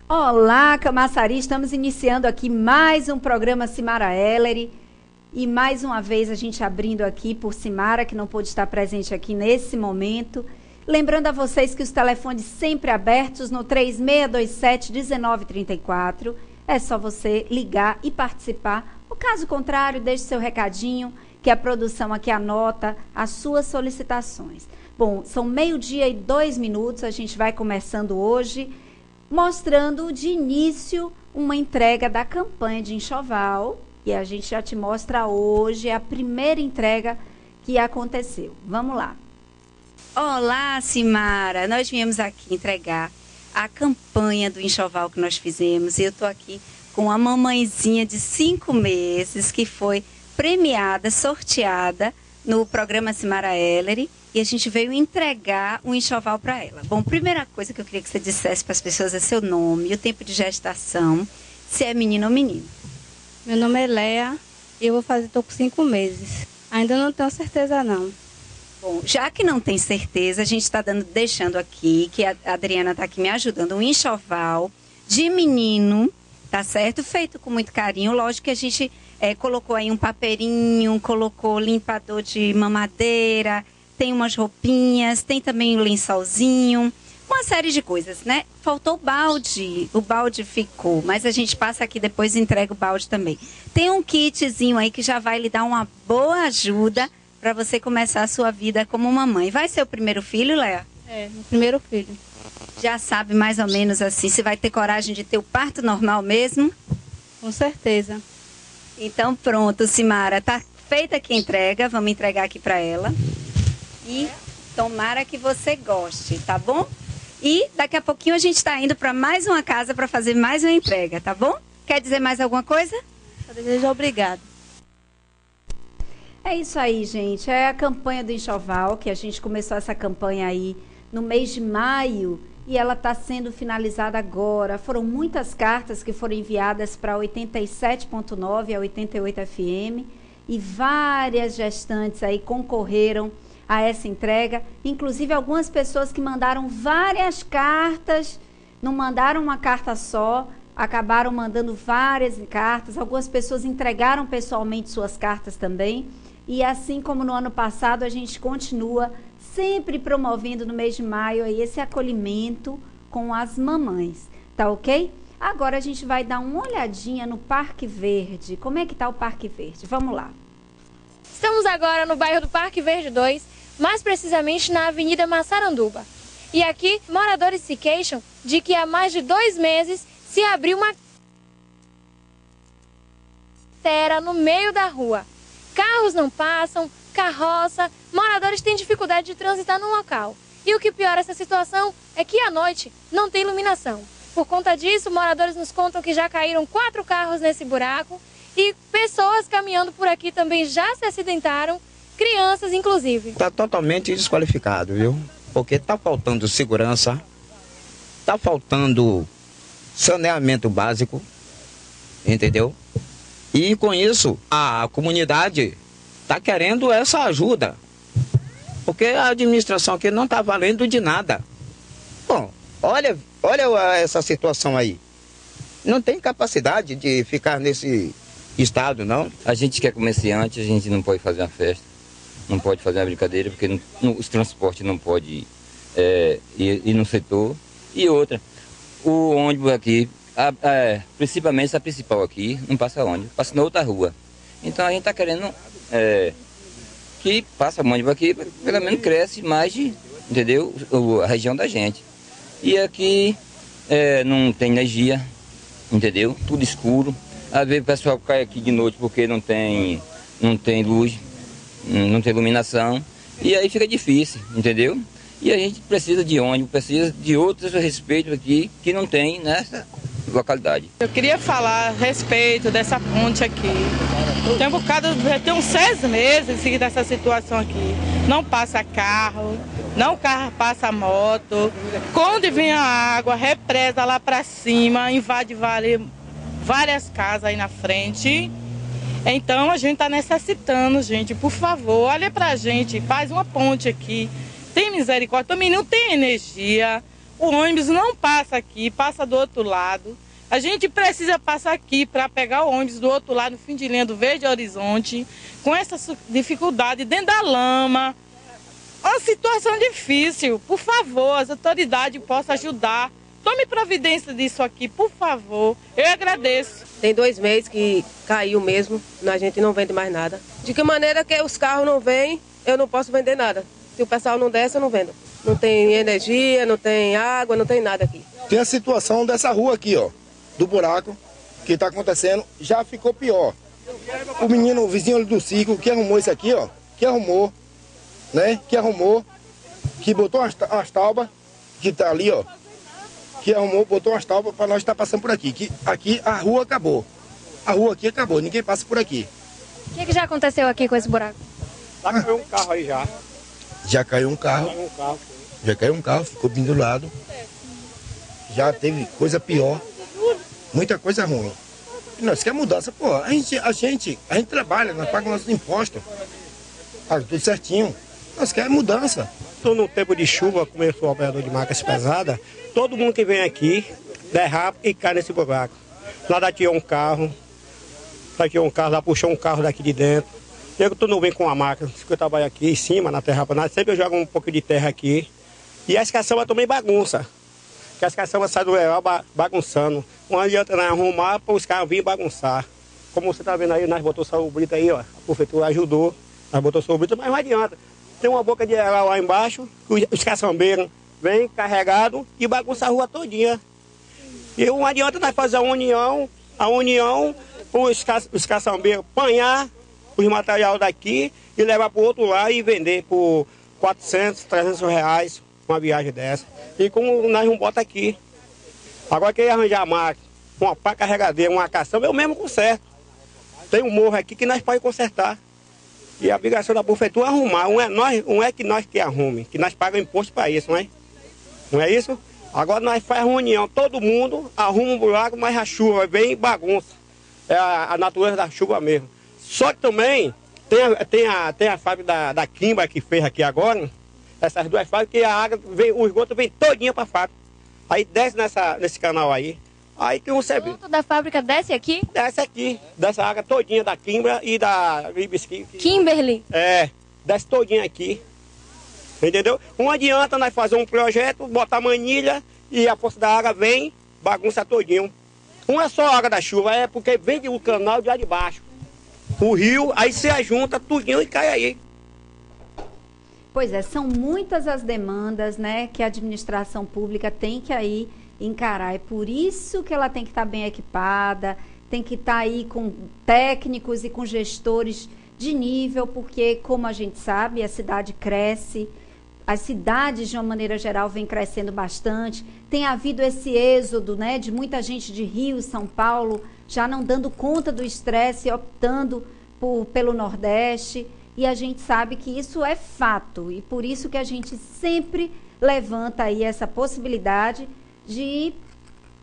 Olá, Camaçari, estamos iniciando aqui mais um programa Cimara Ellery e mais uma vez a gente abrindo aqui por Cimara, que não pôde estar presente aqui nesse momento. Lembrando a vocês que os telefones sempre abertos no 3627-1934, é só você ligar e participar. O caso contrário, deixe seu recadinho, que a produção aqui anota as suas solicitações. Bom, são 12:02, a gente vai começando hoje, mostrando de início uma entrega da campanha de enxoval. E a gente já te mostra hoje a primeira entrega que aconteceu. Vamos lá. Olá, Cimara. Nós viemos aqui entregar a campanha do enxoval que nós fizemos. E eu estou aqui com a mamãezinha de 5 meses que foi premiada, sorteada no programa Cimara Ellery. E a gente veio entregar um enxoval para ela. Bom, primeira coisa que eu queria que você dissesse para as pessoas é seu nome, o tempo de gestação, se é menino ou menino. Meu nome é Léa e estou com 5 meses. Ainda não tenho certeza não. Bom, já que não tem certeza, a gente está deixando aqui, que a Adriana está aqui me ajudando, um enxoval de menino, tá certo? Feito com muito carinho. Lógico que a gente colocou aí um papeirinho, colocou limpador de mamadeira, tem umas roupinhas, tem também um lençolzinho, uma série de coisas, né? Faltou o balde ficou, mas a gente passa aqui depois e entrega o balde também. Tem um kitzinho aí que já vai lhe dar uma boa ajuda para você começar a sua vida como mamãe. Vai ser o primeiro filho, Léa? É, o primeiro filho. Já sabe mais ou menos assim, se vai ter coragem de ter o parto normal mesmo? Com certeza. Então pronto, Cimara, tá feita aqui a entrega, vamos entregar aqui para ela. E tomara que você goste, tá bom? E daqui a pouquinho a gente está indo para mais uma casa para fazer mais uma entrega, tá bom? Quer dizer mais alguma coisa? Eu desejo obrigado. É isso aí, gente. É a campanha do enxoval, que a gente começou essa campanha aí no mês de maio e ela está sendo finalizada agora. Foram muitas cartas que foram enviadas para 87.9 a 88 FM e várias gestantes aí concorreram a essa entrega, inclusive algumas pessoas que mandaram várias cartas, não mandaram uma carta só, acabaram mandando várias cartas, algumas pessoas entregaram pessoalmente suas cartas também, e assim como no ano passado, a gente continua sempre promovendo no mês de maio aí esse acolhimento com as mamães, tá ok? Agora a gente vai dar uma olhadinha no Parque Verde. Como é que tá o Parque Verde? Vamos lá. Estamos agora no bairro do Parque Verde 2, mais precisamente na Avenida Massaranduba. E aqui, moradores se queixam de que há mais de 2 meses se abriu uma terra no meio da rua. Carros não passam, carroça, moradores têm dificuldade de transitar no local. E o que piora essa situação é que à noite não tem iluminação. Por conta disso, moradores nos contam que já caíram 4 carros nesse buraco e pessoas caminhando por aqui também já se acidentaram, crianças inclusive. Está totalmente desqualificado, viu? Porque está faltando segurança, está faltando saneamento básico, entendeu? E com isso a comunidade está querendo essa ajuda, porque a administração aqui não está valendo de nada. Bom, olha essa situação aí. Não tem capacidade de ficar nesse estado, não. A gente que é comerciante, a gente não pode fazer uma festa, não pode fazer uma brincadeira, porque os transportes não podem ir no setor. E outra, o ônibus aqui, principalmente a principal aqui, não passa ônibus, passa na outra rua. Então a gente está querendo que passe o ônibus aqui, pelo menos cresce mais, entendeu? A região da gente. E aqui não tem energia, entendeu? Tudo escuro. Às vezes o pessoal cai aqui de noite porque não tem luz, não tem iluminação, e aí fica difícil, entendeu? E a gente precisa de ônibus, precisa de outros respeitos aqui que não tem nessa localidade. Eu queria falar a respeito dessa ponte aqui. Tem um bocado, tem uns 6 meses dessa situação aqui. Não passa carro, não passa moto. Quando vem a água, represa lá para cima, invade várias casas aí na frente. Então a gente está necessitando, gente, por favor, olha pra gente, faz uma ponte aqui. Tem misericórdia, também não tem energia. O ônibus não passa aqui, passa do outro lado. A gente precisa passar aqui para pegar o ônibus do outro lado, no fim de linha do Verde Horizonte, com essa dificuldade dentro da lama. Uma situação difícil. Por favor, as autoridades possam ajudar. Tome providência disso aqui, por favor. Eu agradeço. Tem 2 meses que caiu mesmo, a gente não vende mais nada. De que maneira que os carros não vêm, eu não posso vender nada. Se o pessoal não desce, eu não vendo. Não tem energia, não tem água, não tem nada aqui. Tem a situação dessa rua aqui, ó, do buraco, que está acontecendo, já ficou pior. O menino, o vizinho ali do circo, que arrumou isso aqui, ó, que arrumou, que botou as taubas, que tá ali, ó, que arrumou, botou as taubas para nós estar passando por aqui. Que aqui a rua acabou. A rua aqui acabou, ninguém passa por aqui. O que já aconteceu aqui com esse buraco? Lá caiu um carro aí já. Já caiu um carro. Já caiu um carro, ficou pendurado. Já teve coisa pior. Muita coisa ruim. Nós queremos mudança, pô. A gente trabalha, nós pagamos nossos impostos. Paga tudo certinho. Nós queremos mudança. Estou no tempo de chuva, como eu sou operador de máquinas pesadas, todo mundo que vem aqui derrapa e cai nesse buraco. Lá daqui um carro, lá puxou um carro daqui de dentro. Eu que não venho com a máquina, que eu trabalho aqui em cima, na terraplanagem, sempre eu jogo um pouco de terra aqui. E as caçambas também bagunça. Que as caçambas saem do real bagunçando. Não adianta nós arrumar para os caras virem bagunçar. Como você está vendo aí, nós botamos salvo-brita aí, ó. A prefeitura ajudou, nós botamos salvo-brita, mas não adianta. Tem uma boca de real lá embaixo, os caçambeiros vêm carregados e bagunçam a rua todinha. E não adianta nós fazer a união os caçambeiros apanhar os materiais daqui e levar para o outro lado e vender por 400, 300 reais uma viagem dessa. E como nós não bota aqui. Agora quem arranjar a máquina, uma pá carregadeira, uma caçamba, eu mesmo conserto. Tem um morro aqui que nós podemos consertar. E a obrigação da prefeitura é arrumar. Não é que nós que arrume, que nós pagamos imposto para isso, não é? Não é isso? Agora nós fazemos reunião, todo mundo arruma um buraco, mas a chuva vem e bagunça. É a natureza da chuva mesmo. Só que também tem a fábrica da Kimba que fez aqui agora, essas 2 fábricas, que a água vem, o esgoto vem todinha para a fábrica. Aí desce nesse canal aí. Aí que você vê. O da fábrica desce aqui? Desce aqui, dessa água todinha da Kimba e da Ribisky. Kimberly? É, desce todinha aqui. Entendeu? Não adianta nós fazer um projeto, botar manilha e a força da água vem, bagunça todinho. Não é só a água da chuva, é porque vem do canal de lá de baixo. O rio, aí se ajunta tudinho e cai aí. Pois é, são muitas as demandas, né, que a administração pública tem que aí encarar. É por isso que ela tem que estar bem equipada, tem que estar aí com técnicos e com gestores de nível, porque, como a gente sabe, a cidade cresce, as cidades, de uma maneira geral, vêm crescendo bastante. Tem havido esse êxodo, né, de muita gente de Rio e São Paulo já não dando conta do estresse, optando pelo Nordeste. E a gente sabe que isso é fato. E por isso que a gente sempre levanta aí essa possibilidade de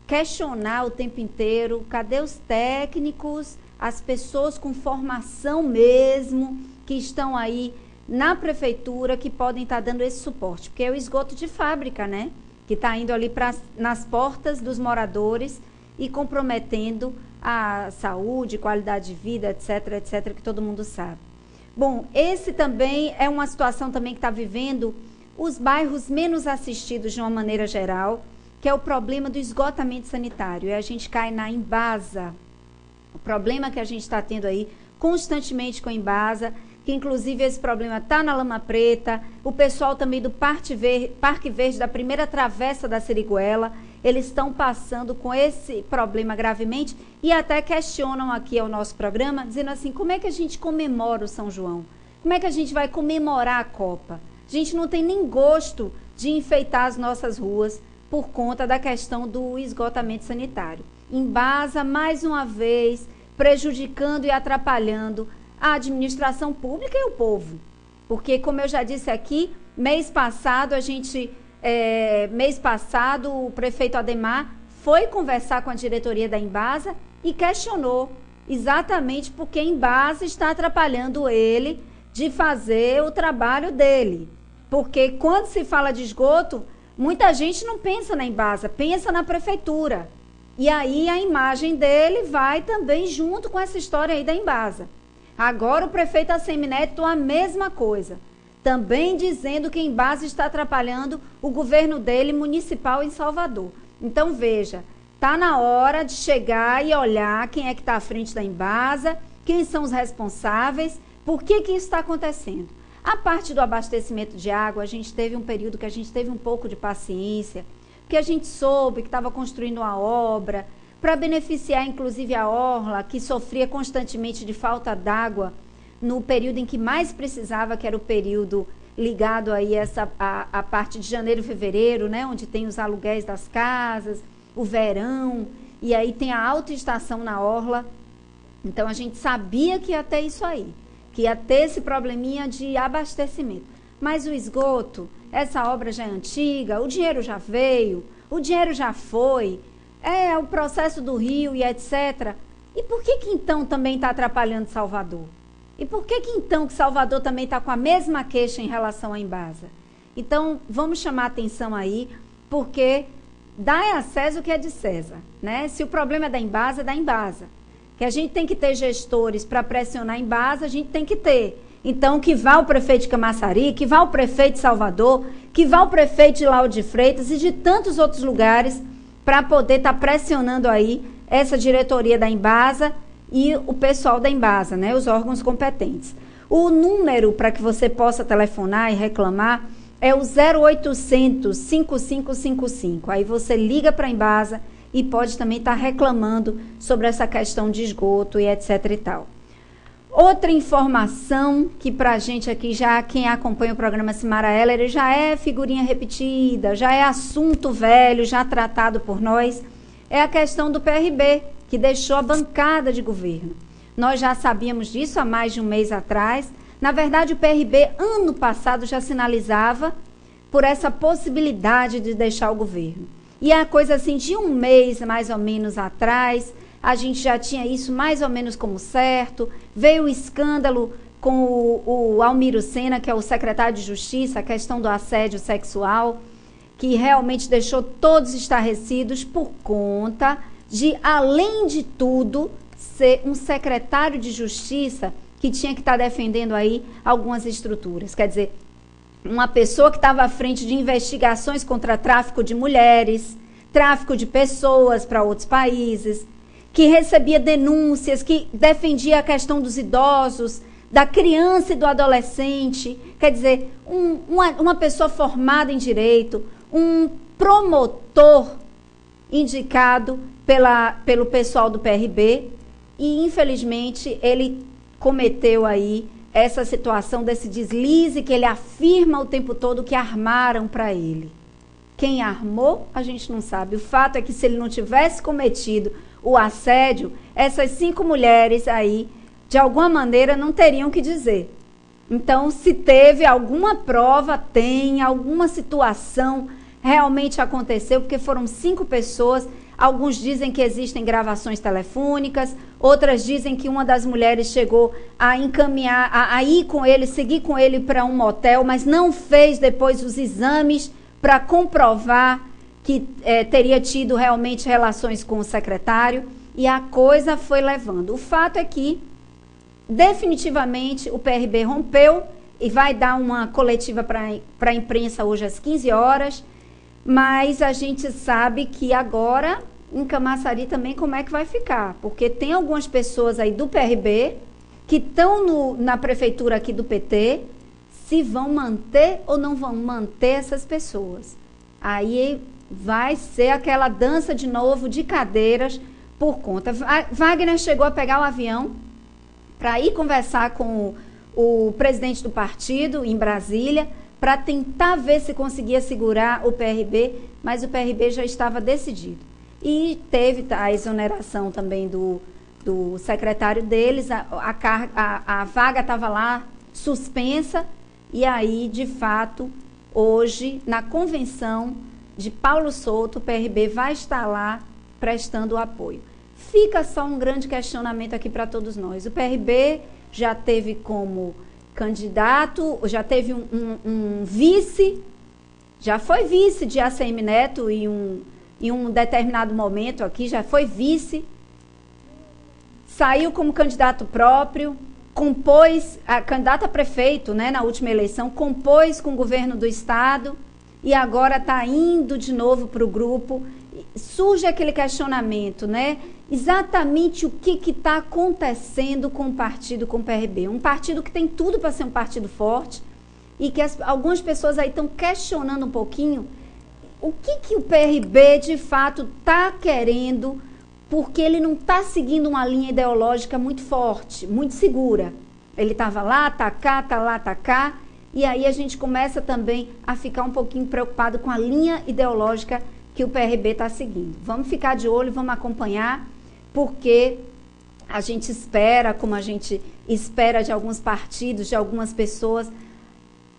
questionar o tempo inteiro, cadê os técnicos, as pessoas com formação mesmo, que estão aí na prefeitura, que podem estar dando esse suporte. Porque é o esgoto de fábrica, né? Que está indo ali nas portas dos moradores e comprometendo a saúde, qualidade de vida, etc., etc., que todo mundo sabe. Bom, esse também é uma situação também que está vivendo os bairros menos assistidos de uma maneira geral, que é o problema do esgotamento sanitário. E a gente cai na Embasa. O problema que a gente está tendo aí constantemente com a Embasa, que inclusive esse problema está na Lama Preta, o pessoal também do Parque Verde, da primeira travessa da Seriguela, eles estão passando com esse problema gravemente e até questionam aqui ao nosso programa, dizendo assim, como é que a gente comemora o São João? Como é que a gente vai comemorar a Copa? A gente não tem nem gosto de enfeitar as nossas ruas por conta da questão do esgotamento sanitário. Embasa, mais uma vez, prejudicando e atrapalhando a administração pública e o povo. Porque, como eu já disse aqui, mês passado o prefeito Ademar foi conversar com a diretoria da Embasa e questionou exatamente porque a Embasa está atrapalhando ele de fazer o trabalho dele. Porque quando se fala de esgoto, muita gente não pensa na Embasa, pensa na prefeitura. E aí a imagem dele vai também junto com essa história aí da Embasa. Agora o prefeito Assemineto, a mesma coisa. Também dizendo que a Embasa está atrapalhando o governo dele municipal em Salvador. Então, veja, está na hora de chegar e olhar quem é que está à frente da Embasa, quem são os responsáveis, por que isso está acontecendo. A parte do abastecimento de água, a gente teve um período que a gente teve um pouco de paciência, porque a gente soube que estava construindo uma obra para beneficiar, inclusive, a orla, que sofria constantemente de falta d'água no período em que mais precisava, que era o período ligado aí a parte de janeiro e fevereiro, né, onde tem os aluguéis das casas, o verão, e aí tem a alta estação na orla. Então, a gente sabia que ia ter isso aí, que ia ter esse probleminha de abastecimento. Mas o esgoto, essa obra já é antiga, o dinheiro já veio, o dinheiro já foi, o processo do rio e etc. E por que então também está atrapalhando Salvador? E por que então que Salvador também está com a mesma queixa em relação à Embasa? Então, vamos chamar a atenção aí, porque dá a César o que é de César, né? Se o problema é da Embasa, é da Embasa. Que a gente tem que ter gestores para pressionar a Embasa, a gente tem que ter. Então, que vá o prefeito de Camaçari, que vá o prefeito de Salvador, que vá o prefeito de Lauro de Freitas e de tantos outros lugares para poder estar pressionando aí essa diretoria da Embasa e o pessoal da Embasa, né, os órgãos competentes. O número para que você possa telefonar e reclamar é o 0800 5555. Aí você liga para a Embasa e pode também estar reclamando sobre essa questão de esgoto e etc e tal. Outra informação que para a gente aqui, já quem acompanha o programa Cimara Heller, já é figurinha repetida, já é assunto velho, já tratado por nós, é a questão do PRB, que deixou a bancada de governo. Nós já sabíamos disso há mais de um mês atrás. Na verdade, o PRB, ano passado, já sinalizava por essa possibilidade de deixar o governo. E a coisa assim, de um mês mais ou menos atrás, a gente já tinha isso mais ou menos como certo. Veio o escândalo com o Almiro Sena, que é o secretário de Justiça, a questão do assédio sexual, que realmente deixou todos estarrecidos por conta de, além de tudo, ser um secretário de Justiça que tinha que estar defendendo aí algumas estruturas. Quer dizer, uma pessoa que estava à frente de investigações contra tráfico de mulheres, tráfico de pessoas para outros países, que recebia denúncias, que defendia a questão dos idosos, da criança e do adolescente. Quer dizer, uma pessoa formada em direito, um promotor indicado pelo pessoal do PRB, e infelizmente ele cometeu aí essa situação desse deslize que ele afirma o tempo todo que armaram para ele. Quem armou, a gente não sabe. O fato é que se ele não tivesse cometido o assédio, essas 5 mulheres aí, de alguma maneira, não teriam que dizer. Então, se teve alguma prova, tem alguma situação, realmente aconteceu, porque foram 5 pessoas. Alguns dizem que existem gravações telefônicas, outras dizem que uma das mulheres chegou a encaminhar, a ir com ele, seguir com ele para um motel, mas não fez depois os exames para comprovar que teria tido realmente relações com o secretário, e a coisa foi levando. O fato é que, definitivamente, o PRB rompeu e vai dar uma coletiva para a imprensa hoje às 15 horas, mas a gente sabe que agora, em Camaçari também, como é que vai ficar? Porque tem algumas pessoas aí do PRB que estão na prefeitura aqui do PT, se vão manter ou não vão manter essas pessoas. Aí vai ser aquela dança de novo de cadeiras por conta. Wagner chegou a pegar o avião para ir conversar com o presidente do partido em Brasília, para tentar ver se conseguia segurar o PRB, mas o PRB já estava decidido. E teve a exoneração também do secretário deles, a vaga estava lá suspensa, e aí, de fato, hoje, na convenção de Paulo Souto, o PRB vai estar lá prestando o apoio. Fica só um grande questionamento aqui para todos nós. O PRB já teve como candidato, já teve um vice Já foi vice de ACM Neto em um determinado momento aqui, já foi vice. Saiu como candidato próprio, compôs, a candidata a prefeito, né, na última eleição, compôs com o governo do estado e agora está indo de novo para o grupo. Surge aquele questionamento, né? Exatamente o que está acontecendo com o partido, com o PRB. Um partido que tem tudo para ser um partido forte e que algumas pessoas aí estão questionando um pouquinho o que o PRB de fato está querendo, porque ele não está seguindo uma linha ideológica muito forte, muito segura. Ele estava lá, está cá, está lá, está cá, e aí a gente começa também a ficar um pouquinho preocupado com a linha ideológica que o PRB está seguindo. Vamos ficar de olho, vamos acompanhar, porque a gente espera, como a gente espera de alguns partidos, de algumas pessoas,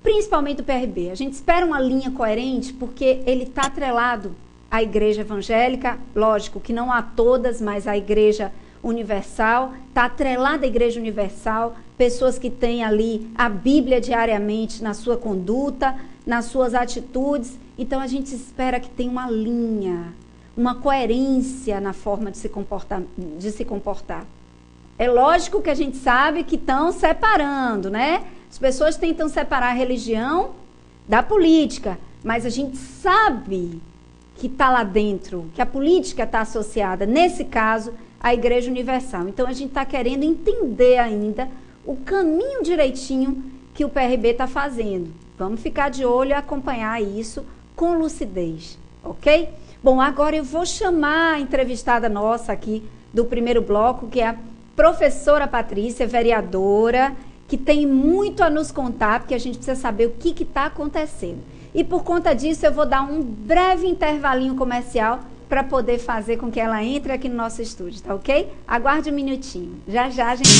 principalmente do PRB. A gente espera uma linha coerente, porque ele está atrelado à Igreja Evangélica, lógico que não a todas, mas à Igreja Universal, está atrelada à Igreja Universal, pessoas que têm ali a Bíblia diariamente na sua conduta, nas suas atitudes. Então a gente espera que tenha uma linha, uma coerência na forma de se comportar. É lógico que a gente sabe que estão separando, né? As pessoas tentam separar a religião da política, mas a gente sabe que está lá dentro, que a política está associada, nesse caso, à Igreja Universal. Então, a gente está querendo entender ainda o caminho direitinho que o PRB está fazendo. Vamos ficar de olho e acompanhar isso com lucidez, ok? Bom, agora eu vou chamar a entrevistada nossa aqui do primeiro bloco, que é a professora Patrícia, vereadora, que tem muito a nos contar, porque a gente precisa saber o que está acontecendo. E por conta disso, eu vou dar um breve intervalinho comercial para poder fazer com que ela entre aqui no nosso estúdio, tá ok? Aguarde um minutinho. Já já a gente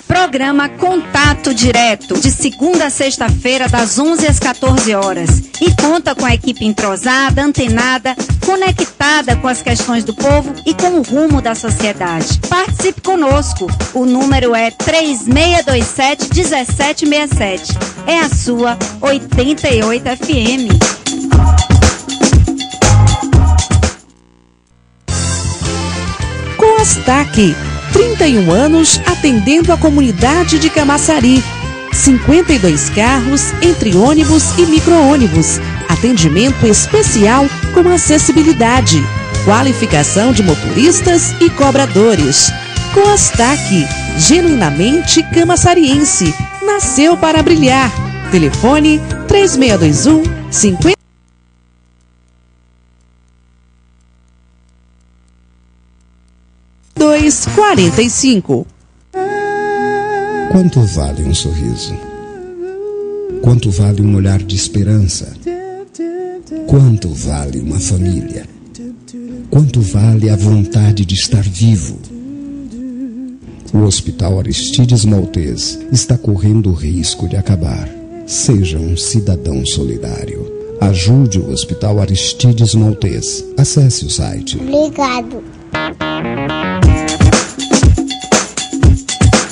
Programa Contato Direto, de segunda a sexta-feira, das 11 às 14 horas. E conta com a equipe entrosada, antenada, conectada com as questões do povo e com o rumo da sociedade. Participe conosco. O número é 3627-1767. É a sua 88 FM. Coastac, 31 anos atendendo a comunidade de Camaçari. 52 carros entre ônibus e micro-ônibus. Atendimento especial com acessibilidade. Qualificação de motoristas e cobradores. Coastac, genuinamente camaçariense. Nasceu para brilhar. Telefone 3621 50 245. Quanto vale um sorriso? Quanto vale um olhar de esperança? Quanto vale uma família? Quanto vale a vontade de estar vivo? O Hospital Aristides Maltês está correndo o risco de acabar. Seja um cidadão solidário. Ajude o Hospital Aristides Maltês. Acesse o site. Obrigado.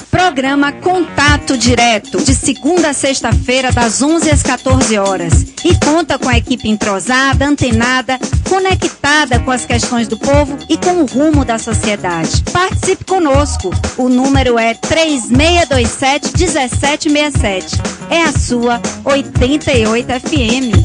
Programa Contato Direto, de segunda a sexta-feira, das 11 às 14 horas. E conta com a equipe entrosada, antenada, conectada com as questões do povo e com o rumo da sociedade. Participe conosco. O número é 3627-1767. É a sua 88 FM.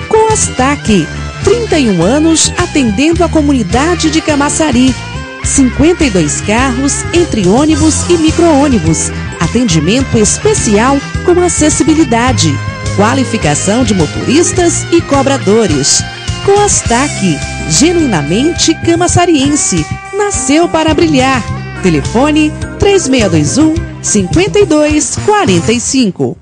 Coastac, 31 anos atendendo a comunidade de Camaçari. 52 carros entre ônibus e micro-ônibus. Atendimento especial com acessibilidade. Qualificação de motoristas e cobradores. Coastac, genuinamente camaçariense. Nasceu para brilhar. Telefone 3621 5245.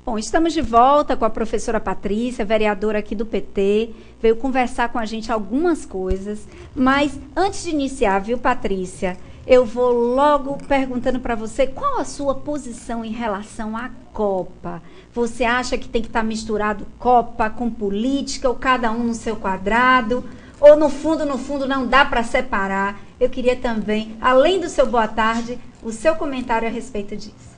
Bom, estamos de volta com a professora Patrícia, vereadora aqui do PT, veio conversar com a gente algumas coisas, mas antes de iniciar, viu, Patrícia, eu vou logo perguntando para você qual a sua posição em relação à Copa. Você acha que tem que estar misturado Copa com política, ou cada um no seu quadrado? Ou no fundo não dá para separar? Eu queria também, além do seu boa tarde, o seu comentário a respeito disso.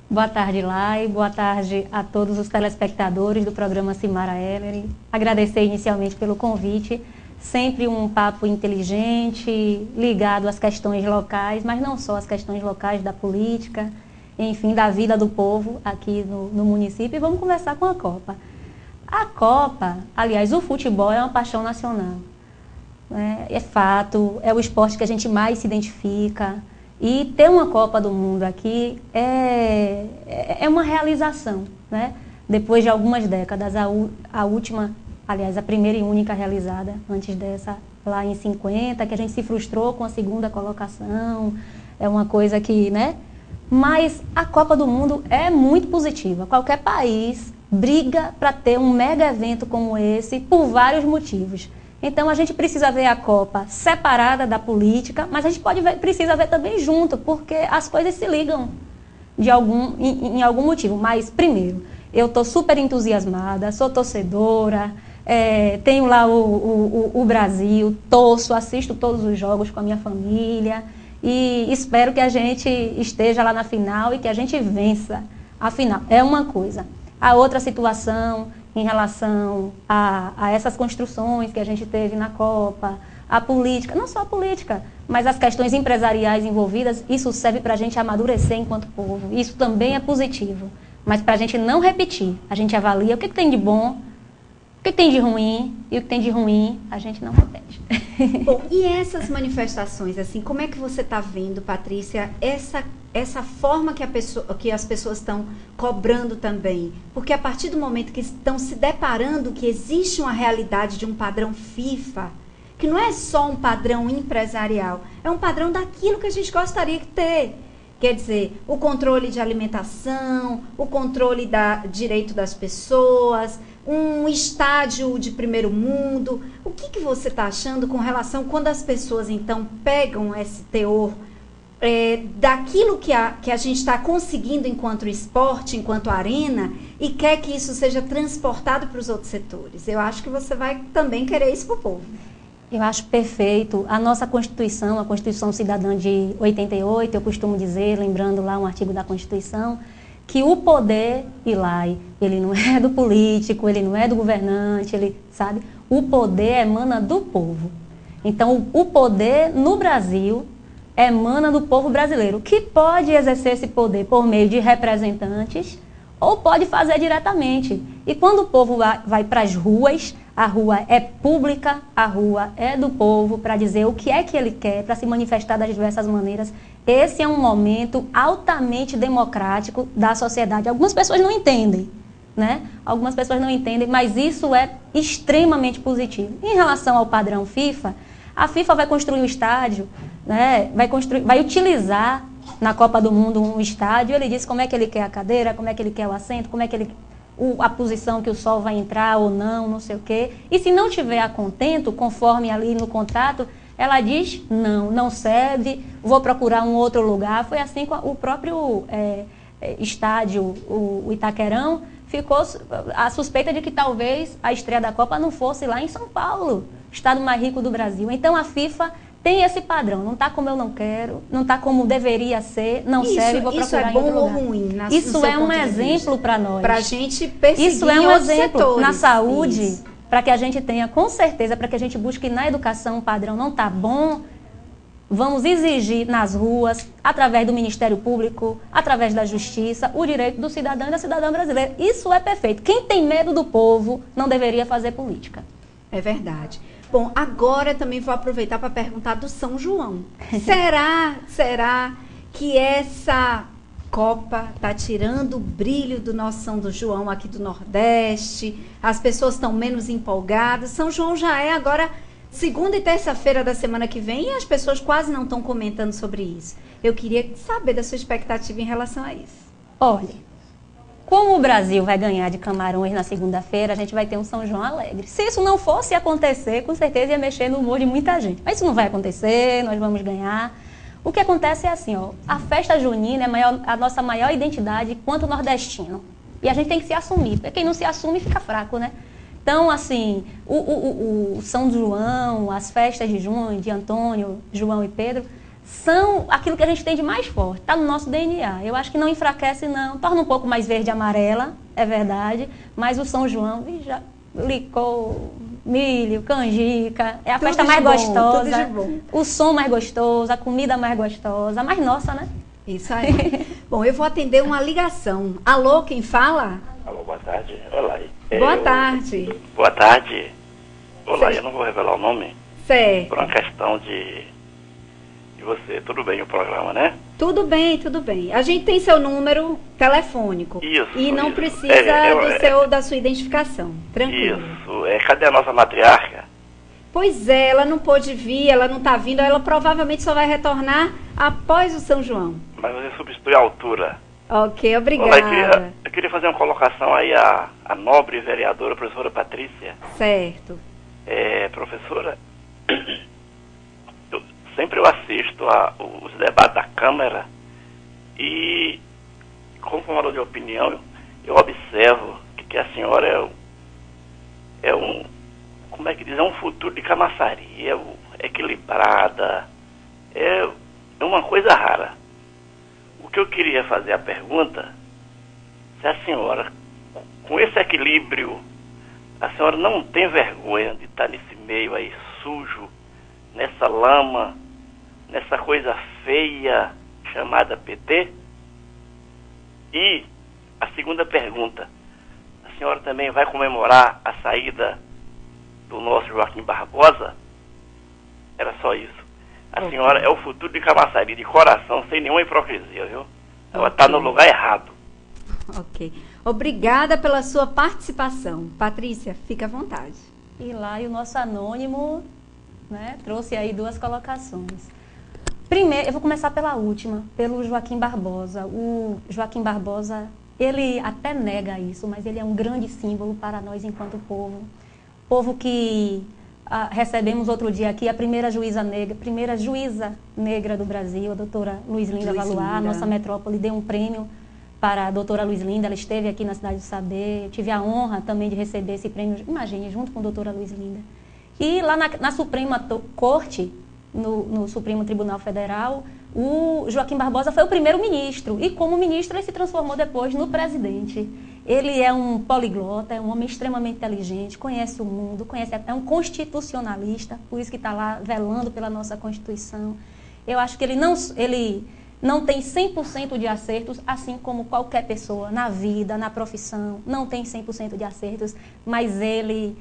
Boa tarde, Lai. Boa tarde a todos os telespectadores do programa Cimara Ellery. Agradecer inicialmente pelo convite. Sempre um papo inteligente, ligado às questões locais, mas não só às questões locais da política, enfim, da vida do povo aqui no município. E vamos conversar com a Copa. A Copa, aliás, o futebol é uma paixão nacional. É fato, é o esporte que a gente mais se identifica. E ter uma Copa do Mundo aqui é uma realização, né? Depois de algumas décadas, a última, aliás, a primeira e única realizada antes dessa, lá em 50, que a gente se frustrou com a segunda colocação, é uma coisa que, né? Mas a Copa do Mundo é muito positiva. Qualquer país briga para ter um mega evento como esse por vários motivos. Então, a gente precisa ver a Copa separada da política, mas a gente precisa ver também junto, porque as coisas se ligam em algum motivo. Mas, primeiro, eu estou super entusiasmada, sou torcedora, tenho lá o Brasil, torço, assisto todos os jogos com a minha família e espero que a gente esteja lá na final e que a gente vença a final. É uma coisa. A outra situação, em relação a essas construções que a gente teve na Copa, a política, não só a política, mas as questões empresariais envolvidas, isso serve para a gente amadurecer enquanto povo. Isso também é positivo. Mas para a gente não repetir, a gente avalia o que tem de bom, o que tem de ruim, e o que tem de ruim a gente não repete. Bom, e essas manifestações, assim, como é que você está vendo, Patrícia, essa forma que as pessoas estão cobrando também? Porque a partir do momento que estão se deparando que existe uma realidade de um padrão FIFA, que não é só um padrão empresarial, é um padrão daquilo que a gente gostaria de ter. Quer dizer, o controle de alimentação, o controle do direito das pessoas, um estádio de primeiro mundo. O que você está achando com relação quando as pessoas, então, pegam esse teor daquilo que a gente está conseguindo enquanto esporte, enquanto arena, e quer que isso seja transportado para os outros setores? Eu acho que você vai também querer isso para o povo. Eu acho perfeito. A nossa Constituição, a Constituição Cidadã de 88, eu costumo dizer, lembrando lá um artigo da Constituição, que o poder, Ilai, ele não é do político, ele não é do governante, ele, sabe? O poder emana do povo. Então, o poder no Brasil emana do povo brasileiro, que pode exercer esse poder por meio de representantes ou pode fazer diretamente. E quando o povo vai para as ruas, a rua é pública, a rua é do povo, para dizer o que é que ele quer, para se manifestar das diversas maneiras. Esse é um momento altamente democrático da sociedade. Algumas pessoas não entendem, né? Algumas pessoas não entendem, mas isso é extremamente positivo. Em relação ao padrão FIFA, a FIFA vai construir o estádio, né? Vai utilizar na Copa do Mundo um estádio. Ele diz como é que ele quer a cadeira, como é que ele quer o assento, como é que a posição que o sol vai entrar ou não sei o quê. E se não tiver a contento, conforme ali no contrato, ela diz, não cede, vou procurar um outro lugar. Foi assim com o próprio estádio, o Itaquerão, ficou a suspeita de que talvez a estreia da Copa não fosse lá em São Paulo, estado mais rico do Brasil. Então a FIFA tem esse padrão, não está como eu não quero, não está como deveria ser, não serve, vou procurar em outro lugar. Isso é bom ou ruim? Isso é um exemplo para nós. Para a gente perseguir isso é um exemplo na saúde, para que a gente tenha, com certeza, para que a gente busque na educação um padrão não está bom, vamos exigir nas ruas, através do Ministério Público, através da Justiça, o direito do cidadão e da cidadã brasileira. Isso é perfeito. Quem tem medo do povo não deveria fazer política. É verdade. Bom, agora também vou aproveitar para perguntar do São João. Será que essa Copa está tirando o brilho do nosso São João aqui do Nordeste? As pessoas estão menos empolgadas. São João já é agora segunda e terça-feira da semana que vem e as pessoas quase não estão comentando sobre isso. Eu queria saber da sua expectativa em relação a isso. Olha, como o Brasil vai ganhar de Camarões na segunda-feira, a gente vai ter um São João alegre. Se isso não fosse acontecer, com certeza ia mexer no humor de muita gente. Mas isso não vai acontecer, nós vamos ganhar. O que acontece é assim, ó, a festa junina é a nossa maior identidade quanto nordestino. E a gente tem que se assumir, porque quem não se assume fica fraco, né? Então, assim, o São João, as festas de junho, de Antônio, João e Pedro, são aquilo que a gente tem de mais forte, está no nosso DNA. Eu acho que não enfraquece, não. Torna um pouco mais verde e amarela, é verdade, mas o São João, licor, milho, canjica, é a Tudo festa mais bom, gostosa, tudo de bom. o som mais gostoso, a comida mais gostosa, a mais nossa, né? Isso aí. Bom, eu vou atender uma ligação. Alô, quem fala? Alô, boa tarde. Olá. Boa tarde. Boa tarde. Olá, Certo. eu não vou revelar o nome. Certo. Por uma questão de você. Tudo bem o programa, né? Tudo bem, tudo bem. A gente tem seu número telefônico. Isso. E não isso. precisa da sua identificação. Tranquilo. Isso. Cadê a nossa matriarca? Pois é, ela não pôde vir, ela não está vindo, ela provavelmente só vai retornar após o São João. Mas você substitui a altura. Ok, obrigada. Olá, eu queria fazer uma colocação aí à nobre vereadora, professora Patrícia. Certo. Professora, sempre eu assisto os debates da Câmara e, como formador de opinião, eu observo que a senhora é um, como é que diz, é um futuro de Camaçari, equilibrada, é uma coisa rara. O que eu queria fazer a pergunta, se a senhora, com esse equilíbrio, a senhora não tem vergonha de estar nesse meio aí sujo, nessa lama, nessa coisa feia chamada PT? E a segunda pergunta, a senhora também vai comemorar a saída do nosso Joaquim Barbosa? Era só isso. A senhora é o futuro de Camaçari, de coração, sem nenhuma hipocrisia, viu? Ela está no lugar errado. Ok. Obrigada pela sua participação. Patrícia, fica à vontade. E lá, e o nosso anônimo, né, trouxe aí 2 colocações. Primeiro, eu vou começar pela última, pelo Joaquim Barbosa. O Joaquim Barbosa, ele até nega isso, mas ele é um grande símbolo para nós enquanto povo. Povo que recebemos outro dia aqui a primeira juíza negra do Brasil, a doutora Luiz Linda Valois, a nossa metrópole deu um prêmio para a doutora Luiz Linda, ela esteve aqui na Cidade do Saber, eu tive a honra também de receber esse prêmio, imagine, junto com a doutora Luiz Linda. E lá na Suprema Corte, no Supremo Tribunal Federal, o Joaquim Barbosa foi o primeiro ministro, e como ministro ele se transformou depois no presidente. Ele é um poliglota, é um homem extremamente inteligente, conhece o mundo, é um constitucionalista, por isso que está lá velando pela nossa Constituição. Eu acho que ele não tem 100% de acertos, assim como qualquer pessoa na vida, na profissão, não tem 100% de acertos, mas ele,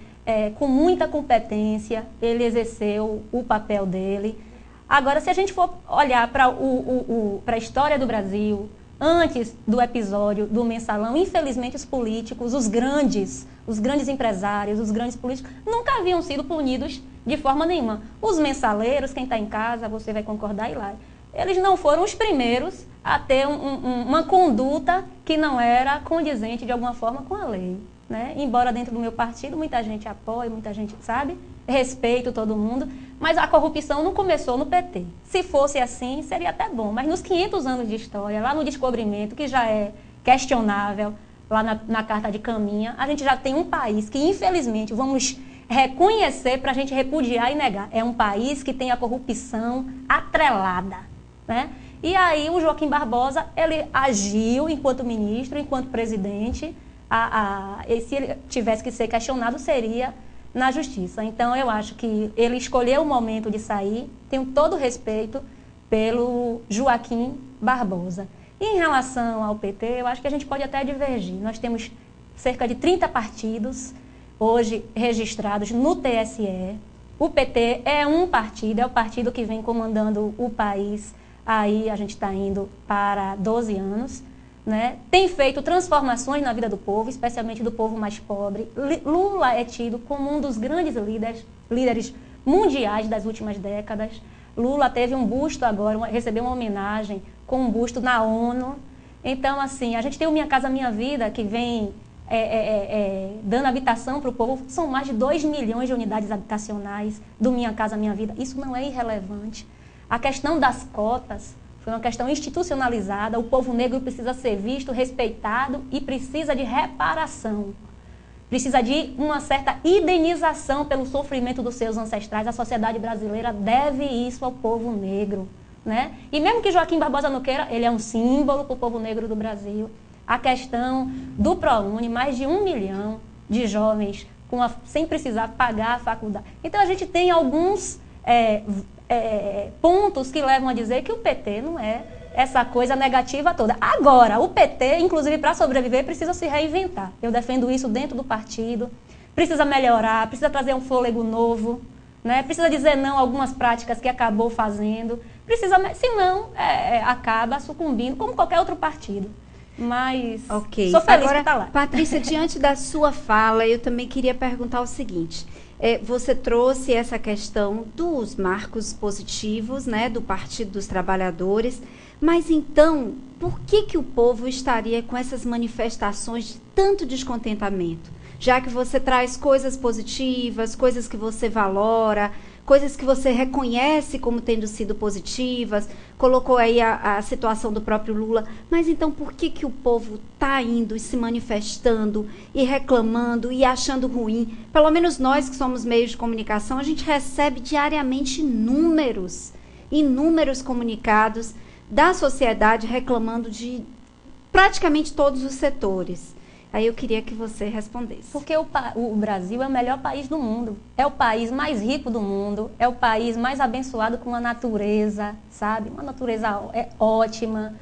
com muita competência, ele exerceu o papel dele. Agora, se a gente for olhar para a história do Brasil, antes do episódio do Mensalão, infelizmente os políticos, os grandes empresários, os grandes políticos, nunca haviam sido punidos de forma nenhuma. Os mensaleiros, quem está em casa, você vai concordar, Hilário, eles não foram os primeiros a ter uma conduta que não era condizente de alguma forma com a lei, né? Embora dentro do meu partido muita gente apoia, muita gente sabe, respeito todo mundo, mas a corrupção não começou no PT. Se fosse assim, seria até bom, mas nos 500 anos de história, lá no descobrimento, que já é questionável, lá na Carta de Caminha, a gente já tem um país que, infelizmente, vamos reconhecer para a gente repudiar e negar. É um país que tem a corrupção atrelada, né? E aí o Joaquim Barbosa, ele agiu enquanto ministro, enquanto presidente, e se ele tivesse que ser questionado, seria na justiça. Então, eu acho que ele escolheu o momento de sair, tenho todo o respeito pelo Joaquim Barbosa. E em relação ao PT, eu acho que a gente pode até divergir. Nós temos cerca de 30 partidos hoje registrados no TSE. O PT é um partido, é o partido que vem comandando o país. Aí a gente está indo para 12 anos. Né? Tem feito transformações na vida do povo, especialmente do povo mais pobre. Lula é tido como um dos grandes líderes mundiais das últimas décadas. Lula teve um busto agora, recebeu uma homenagem com um busto na ONU. Então, assim, a gente tem o Minha Casa Minha Vida, que vem dando habitação para o povo. São mais de 2 milhões de unidades habitacionais do Minha Casa Minha Vida. Isso não é irrelevante. A questão das cotas foi uma questão institucionalizada. O povo negro precisa ser visto, respeitado e precisa de reparação. Precisa de uma certa indenização pelo sofrimento dos seus ancestrais. A sociedade brasileira deve isso ao povo negro, né? E mesmo que Joaquim Barbosa não queira, ele é um símbolo para o povo negro do Brasil. A questão do ProUni, mais de 1 milhão de jovens sem precisar pagar a faculdade. Então a gente tem alguns pontos que levam a dizer que o PT não é essa coisa negativa toda. Agora, o PT, inclusive para sobreviver, precisa se reinventar. Eu defendo isso dentro do partido. Precisa melhorar, precisa trazer um fôlego novo, né? Precisa dizer não a algumas práticas que acabou fazendo. Senão, acaba sucumbindo, como qualquer outro partido. Mas sou feliz que está lá. Patrícia, diante da sua fala, eu também queria perguntar o seguinte. Você trouxe essa questão dos marcos positivos, né, do Partido dos Trabalhadores, mas então, por que o povo estaria com essas manifestações de tanto descontentamento? Já que você traz coisas positivas, coisas que você valora, coisas que você reconhece como tendo sido positivas, colocou aí a situação do próprio Lula, mas então por que o povo está indo e se manifestando e reclamando e achando ruim? Pelo menos nós que somos meios de comunicação, a gente recebe diariamente inúmeros comunicados da sociedade reclamando de praticamente todos os setores. Aí eu queria que você respondesse. Porque o Brasil é o melhor país do mundo. É o país mais rico do mundo. É o país mais abençoado com a natureza, sabe? Uma natureza ótima,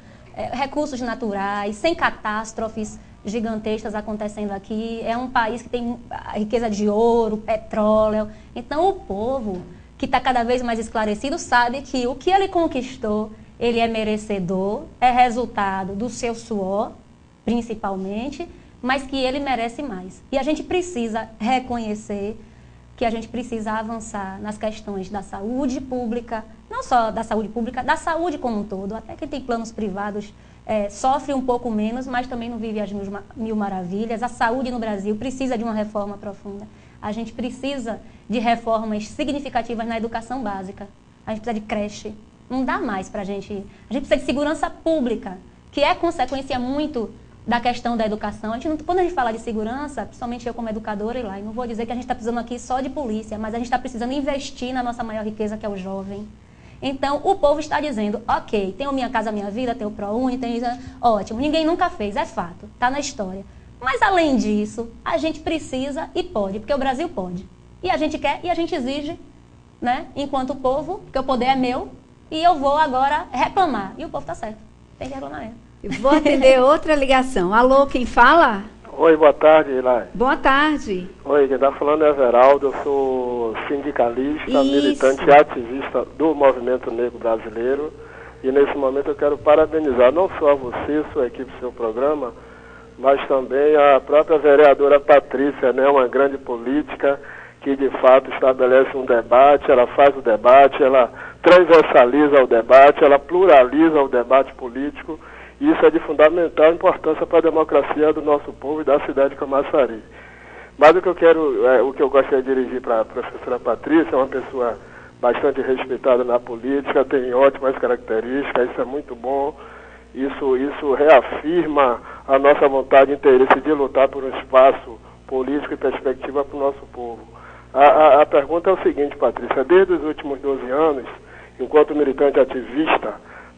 recursos naturais, sem catástrofes gigantescas acontecendo aqui. É um país que tem a riqueza de ouro, petróleo. Então o povo, que está cada vez mais esclarecido, sabe que o que ele conquistou, ele é merecedor, é resultado do seu suor, principalmente, mas que ele merece mais. E a gente precisa reconhecer que a gente precisa avançar nas questões da saúde pública, não só da saúde pública, da saúde como um todo. Até quem tem planos privados sofre um pouco menos, mas também não vive as mil maravilhas. A saúde no Brasil precisa de uma reforma profunda. A gente precisa de reformas significativas na educação básica. A gente precisa de creche. Não dá mais para a gente... A gente precisa de segurança pública, que é consequência muito da questão da educação. Quando a gente fala de segurança, principalmente eu como educadora, e não vou dizer que a gente está precisando aqui só de polícia, mas a gente está precisando investir na nossa maior riqueza, que é o jovem. Então, o povo está dizendo, ok, tem o Minha Casa Minha Vida, tem o ProUni, tem isso, ótimo, ninguém nunca fez, é fato, está na história. Mas, além disso, a gente precisa e pode, porque o Brasil pode. E a gente quer e a gente exige, né, enquanto povo, porque o poder é meu, e eu vou agora reclamar. E o povo está certo, tem que reclamar mesmo. Eu vou atender outra ligação. Alô, quem fala? Oi, boa tarde, Eli. Boa tarde. Oi, quem está falando é Everaldo, eu sou sindicalista, militante e ativista do Movimento Negro Brasileiro. E nesse momento eu quero parabenizar não só você, sua equipe, seu programa, mas também a própria vereadora Patrícia, né, uma grande política que de fato estabelece um debate, ela faz o debate, ela transversaliza o debate, ela pluraliza o debate político. Isso é de fundamental importância para a democracia do nosso povo e da cidade de Camaçari. Mas o que eu gostaria de dirigir para a professora Patrícia, é uma pessoa bastante respeitada na política, tem ótimas características, isso é muito bom. Isso reafirma a nossa vontade e interesse de lutar por um espaço político e perspectiva para o nosso povo. A pergunta é o seguinte, Patrícia, desde os últimos 12 anos, enquanto militante ativista,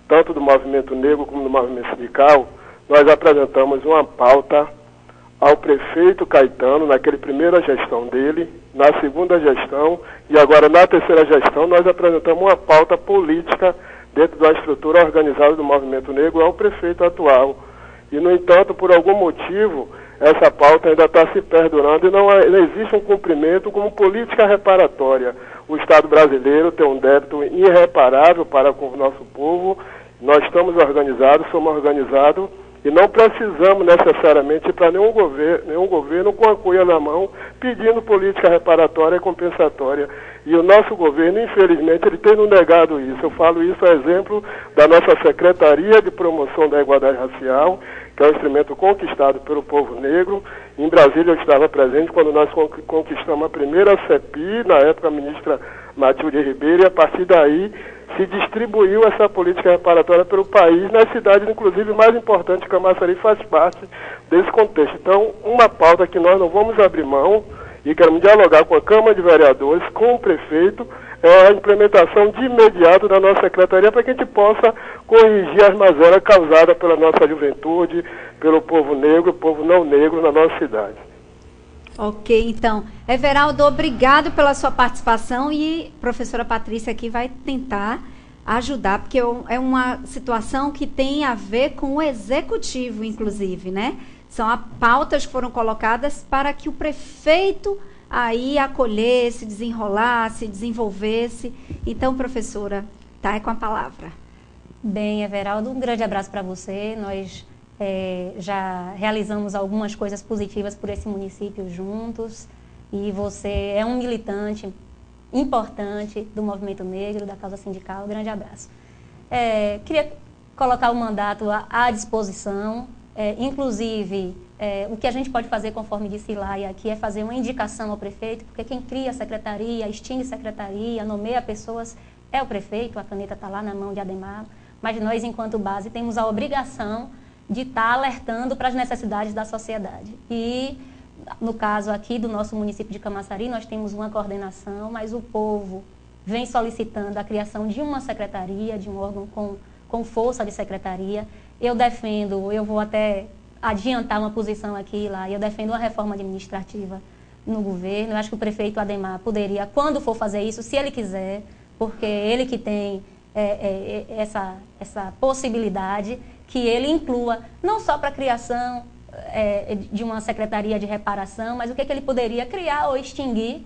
tanto do movimento negro como do movimento sindical, nós apresentamos uma pauta ao prefeito Caetano, naquela primeira gestão dele, na segunda gestão e agora na terceira gestão, nós apresentamos uma pauta política dentro da estrutura organizada do movimento negro ao prefeito atual. E, no entanto, por algum motivo, essa pauta ainda está se perdurando e não existe um cumprimento como política reparatória. O Estado brasileiro tem um débito irreparável para com o nosso povo. Nós estamos organizados, somos organizados e não precisamos necessariamente ir para nenhum governo com a cuia na mão pedindo política reparatória e compensatória. E o nosso governo, infelizmente, ele tem nos negado isso. Eu falo isso a exemplo da nossa Secretaria de Promoção da Igualdade Racial, que é um instrumento conquistado pelo povo negro. Em Brasília eu estava presente quando nós conquistamos a primeira CEPI, na época a ministra Matilde Ribeiro, e a partir daí se distribuiu essa política reparatória pelo país, nas cidades, inclusive, mais importantes, Camaçari faz parte desse contexto. Então, uma pauta que nós não vamos abrir mão e queremos dialogar com a Câmara de Vereadores, com o prefeito, é a implementação de imediato da nossa secretaria para que a gente possa corrigir as mazelas causadas pela nossa juventude, pelo povo negro, povo não negro na nossa cidade. Ok, então, Everaldo, obrigado pela sua participação e a professora Patrícia aqui vai tentar ajudar, porque é uma situação que tem a ver com o executivo, inclusive, né? São pautas que foram colocadas para que o prefeito aí acolhesse, desenrolasse, desenvolvesse. Então, professora, tá com a palavra. Bem, Everaldo, um grande abraço para você. Nós já realizamos algumas coisas positivas por esse município juntos e você é um militante importante do movimento negro, da causa sindical. Grande abraço. Queria colocar o mandato à disposição, inclusive o que a gente pode fazer, conforme disse Laia aqui, é fazer uma indicação ao prefeito, porque quem cria a secretaria, extingue secretaria, nomeia pessoas é o prefeito, a caneta está lá na mão de Ademar, mas nós, enquanto base, temos a obrigação de estar alertando para as necessidades da sociedade. E, no caso aqui do nosso município de Camaçari, nós temos uma coordenação, mas o povo vem solicitando a criação de uma secretaria, de um órgão com força de secretaria. Eu defendo, eu vou até adiantar uma posição aqui lá, eu defendo uma reforma administrativa no governo. Eu acho que o prefeito Ademar poderia, quando for fazer isso, se ele quiser, porque ele que tem essa possibilidade, que ele inclua não só para a criação de uma secretaria de reparação, mas o que ele poderia criar ou extinguir,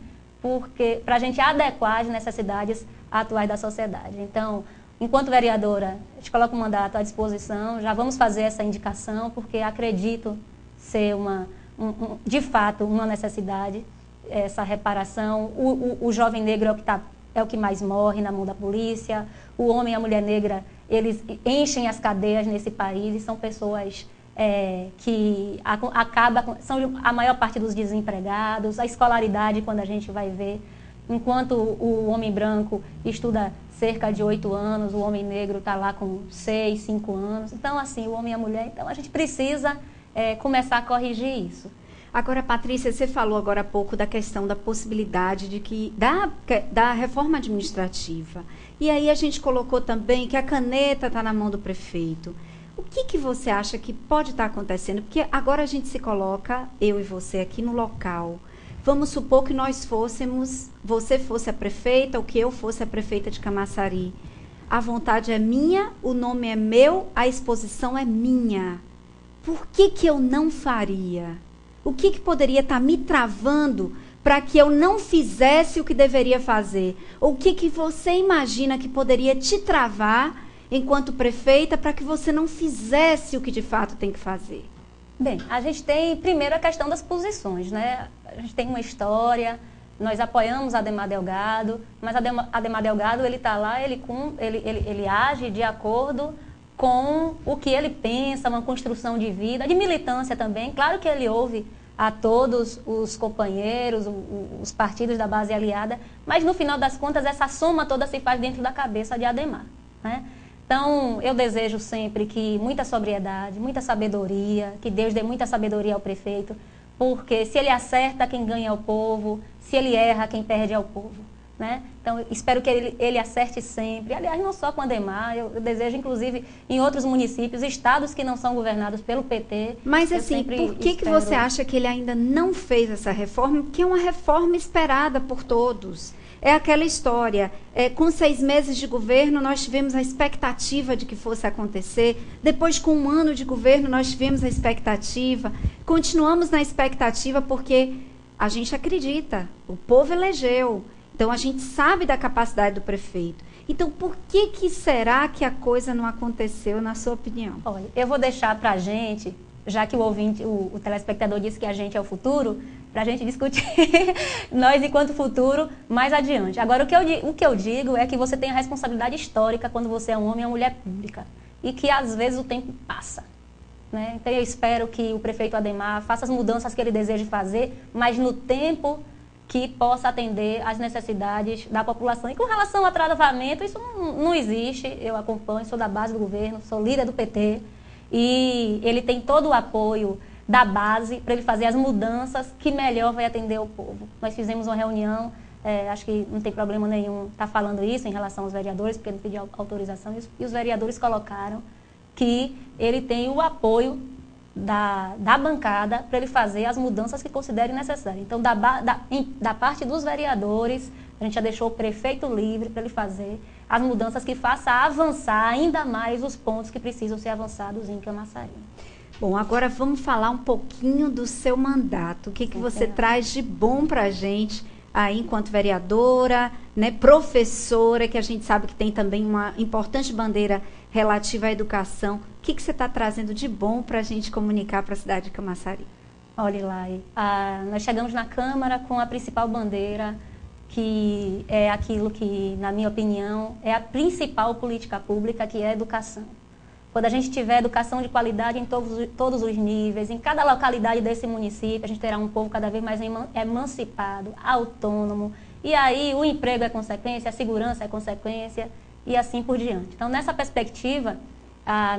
para a gente adequar as necessidades atuais da sociedade. Então, enquanto vereadora, a gente coloca o mandato à disposição, já vamos fazer essa indicação, porque acredito ser de fato uma necessidade, essa reparação. O jovem negro é o que mais morre na mão da polícia, o homem e a mulher negra, eles enchem as cadeias nesse país e são pessoas que são a maior parte dos desempregados, a escolaridade, quando a gente vai ver, enquanto o homem branco estuda cerca de 8 anos, o homem negro está lá com 6, 5 anos. Então, assim, o homem e a mulher, então a gente precisa começar a corrigir isso. Agora, Patrícia, você falou agora há pouco da questão da possibilidade da reforma administrativa. E aí a gente colocou também que a caneta está na mão do prefeito. O que você acha que pode estar acontecendo? Porque agora a gente se coloca, eu e você aqui no local. Vamos supor que você fosse a prefeita ou que eu fosse a prefeita de Camaçari. A vontade é minha, o nome é meu, a exposição é minha. Por que eu não faria? O que poderia estar me travando para que eu não fizesse o que deveria fazer? Ou o que você imagina que poderia te travar enquanto prefeita para que você não fizesse o que de fato tem que fazer? Bem, a gente tem primeiro a questão das posições, né? A gente tem uma história, nós apoiamos Ademar Delgado, mas Ademar Delgado, ele está lá, ele age de acordo com o que ele pensa, uma construção de vida, de militância também. Claro que ele ouve a todos os companheiros, os partidos da base aliada, mas no final das contas essa soma toda se faz dentro da cabeça de Ademar, né? Então, eu desejo sempre que muita sobriedade, muita sabedoria, que Deus dê muita sabedoria ao prefeito, porque se ele acerta, quem ganha é o povo, se ele erra, quem perde é o povo, né? Então, espero que ele acerte sempre. Aliás, não só com Ademar, eu desejo, inclusive, em outros municípios, estados que não são governados pelo PT. Mas, assim, por que você acha que ele ainda não fez essa reforma? Porque é uma reforma esperada por todos. É aquela história, com 6 meses de governo, nós tivemos a expectativa de que fosse acontecer. Depois, com 1 ano de governo, nós tivemos a expectativa. Continuamos na expectativa porque a gente acredita, o povo elegeu. Então, a gente sabe da capacidade do prefeito. Então, por que será que a coisa não aconteceu, na sua opinião? Olha, eu vou deixar para a gente, já que o telespectador disse que a gente é o futuro, para a gente discutir nós enquanto futuro mais adiante. Agora, o que eu digo é que você tem a responsabilidade histórica quando você é um homem ou uma mulher pública e que, às vezes, o tempo passa, né? Então, eu espero que o prefeito Ademar faça as mudanças que ele deseja fazer, mas no tempo que possa atender às necessidades da população. E com relação ao travamento, isso não existe. Eu acompanho, sou da base do governo, sou líder do PT, e ele tem todo o apoio da base para ele fazer as mudanças que melhor vai atender o povo. Nós fizemos uma reunião, acho que não tem problema nenhum estar falando isso em relação aos vereadores, porque não pediu autorização, e os vereadores colocaram que ele tem o apoio da bancada para ele fazer as mudanças que considere necessárias. Então, da parte dos vereadores, a gente já deixou o prefeito livre para ele fazer as mudanças que façam avançar ainda mais os pontos que precisam ser avançados em Camaçari. Bom, agora vamos falar um pouquinho do seu mandato. O que você traz de bom para a gente aí enquanto vereadora, né, professora, que a gente sabe que tem também uma importante bandeira relativa à educação. O que você está trazendo de bom para a gente comunicar para a cidade de Camaçari? Olha, Ilai, nós chegamos na Câmara com a principal bandeira, que é aquilo que, na minha opinião, é a principal política pública, que é a educação. Quando a gente tiver educação de qualidade em todos os níveis, em cada localidade desse município, a gente terá um povo cada vez mais emancipado, autônomo, e aí o emprego é consequência, a segurança é consequência, e assim por diante. Então, nessa perspectiva,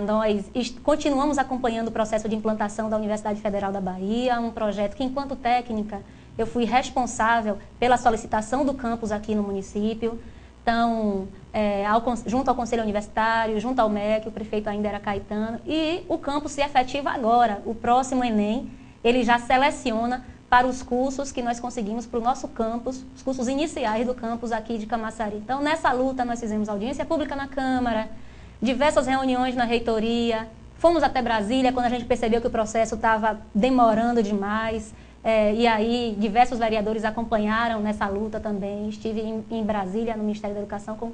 nós continuamos acompanhando o processo de implantação da Universidade Federal da Bahia, um projeto que, enquanto técnica, eu fui responsável pela solicitação do campus aqui no município. Então, junto ao Conselho Universitário, junto ao MEC, o prefeito ainda era Caetano, e o campus se efetiva agora. O próximo Enem, ele já seleciona para os cursos que nós conseguimos para o nosso campus, os cursos iniciais do campus aqui de Camaçari. Então, nessa luta, nós fizemos audiência pública na Câmara, diversas reuniões na reitoria, fomos até Brasília quando a gente percebeu que o processo estava demorando demais. E aí, diversos vereadores acompanharam nessa luta também. Estive em Brasília, no Ministério da Educação, com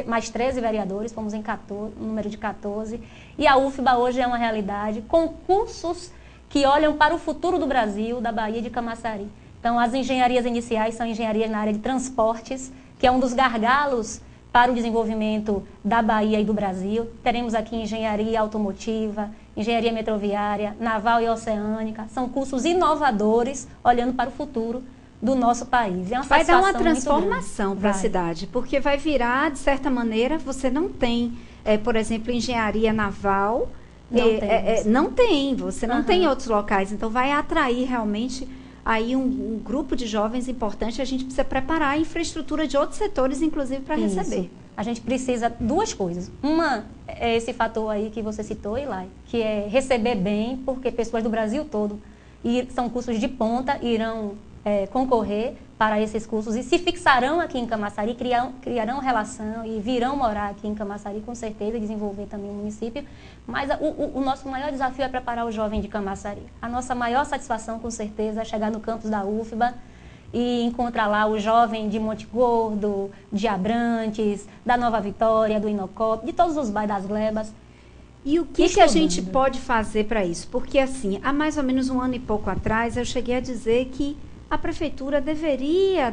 mais 13 vereadores, fomos em 14, um número de 14. E a UFBA hoje é uma realidade, com cursos que olham para o futuro do Brasil, da Bahia de Camaçari. Então, as engenharias iniciais são engenharias na área de transportes, que é um dos gargalos para o desenvolvimento da Bahia e do Brasil. Teremos aqui engenharia automotiva, engenharia metroviária, naval e oceânica. São cursos inovadores, olhando para o futuro do nosso país. É uma vai dar uma transformação para a cidade, porque vai virar, de certa maneira, você não tem, por exemplo, engenharia naval, não tem, você não tem em outros locais. Então, vai atrair realmente aí um grupo de jovens importante. A gente precisa preparar a infraestrutura de outros setores, inclusive, para receber. A gente precisa duas coisas. Uma é esse fator aí que você citou, Ilai, que é receber bem, porque pessoas do Brasil todo, e são cursos de ponta, irão concorrer para esses cursos e se fixarão aqui em Camaçari, criarão relação e virão morar aqui em Camaçari, com certeza, e desenvolver também o município. Mas o nosso maior desafio é preparar o jovem de Camaçari. A nossa maior satisfação, com certeza, é chegar no campus da UFBA e encontrar lá o jovem de Monte Gordo, de Abrantes, da Nova Vitória, do Inocop, de todos os bairros das Glebas. E o que a gente pode fazer para isso? Porque, assim, há mais ou menos um ano e pouco atrás, eu cheguei a dizer que a prefeitura deveria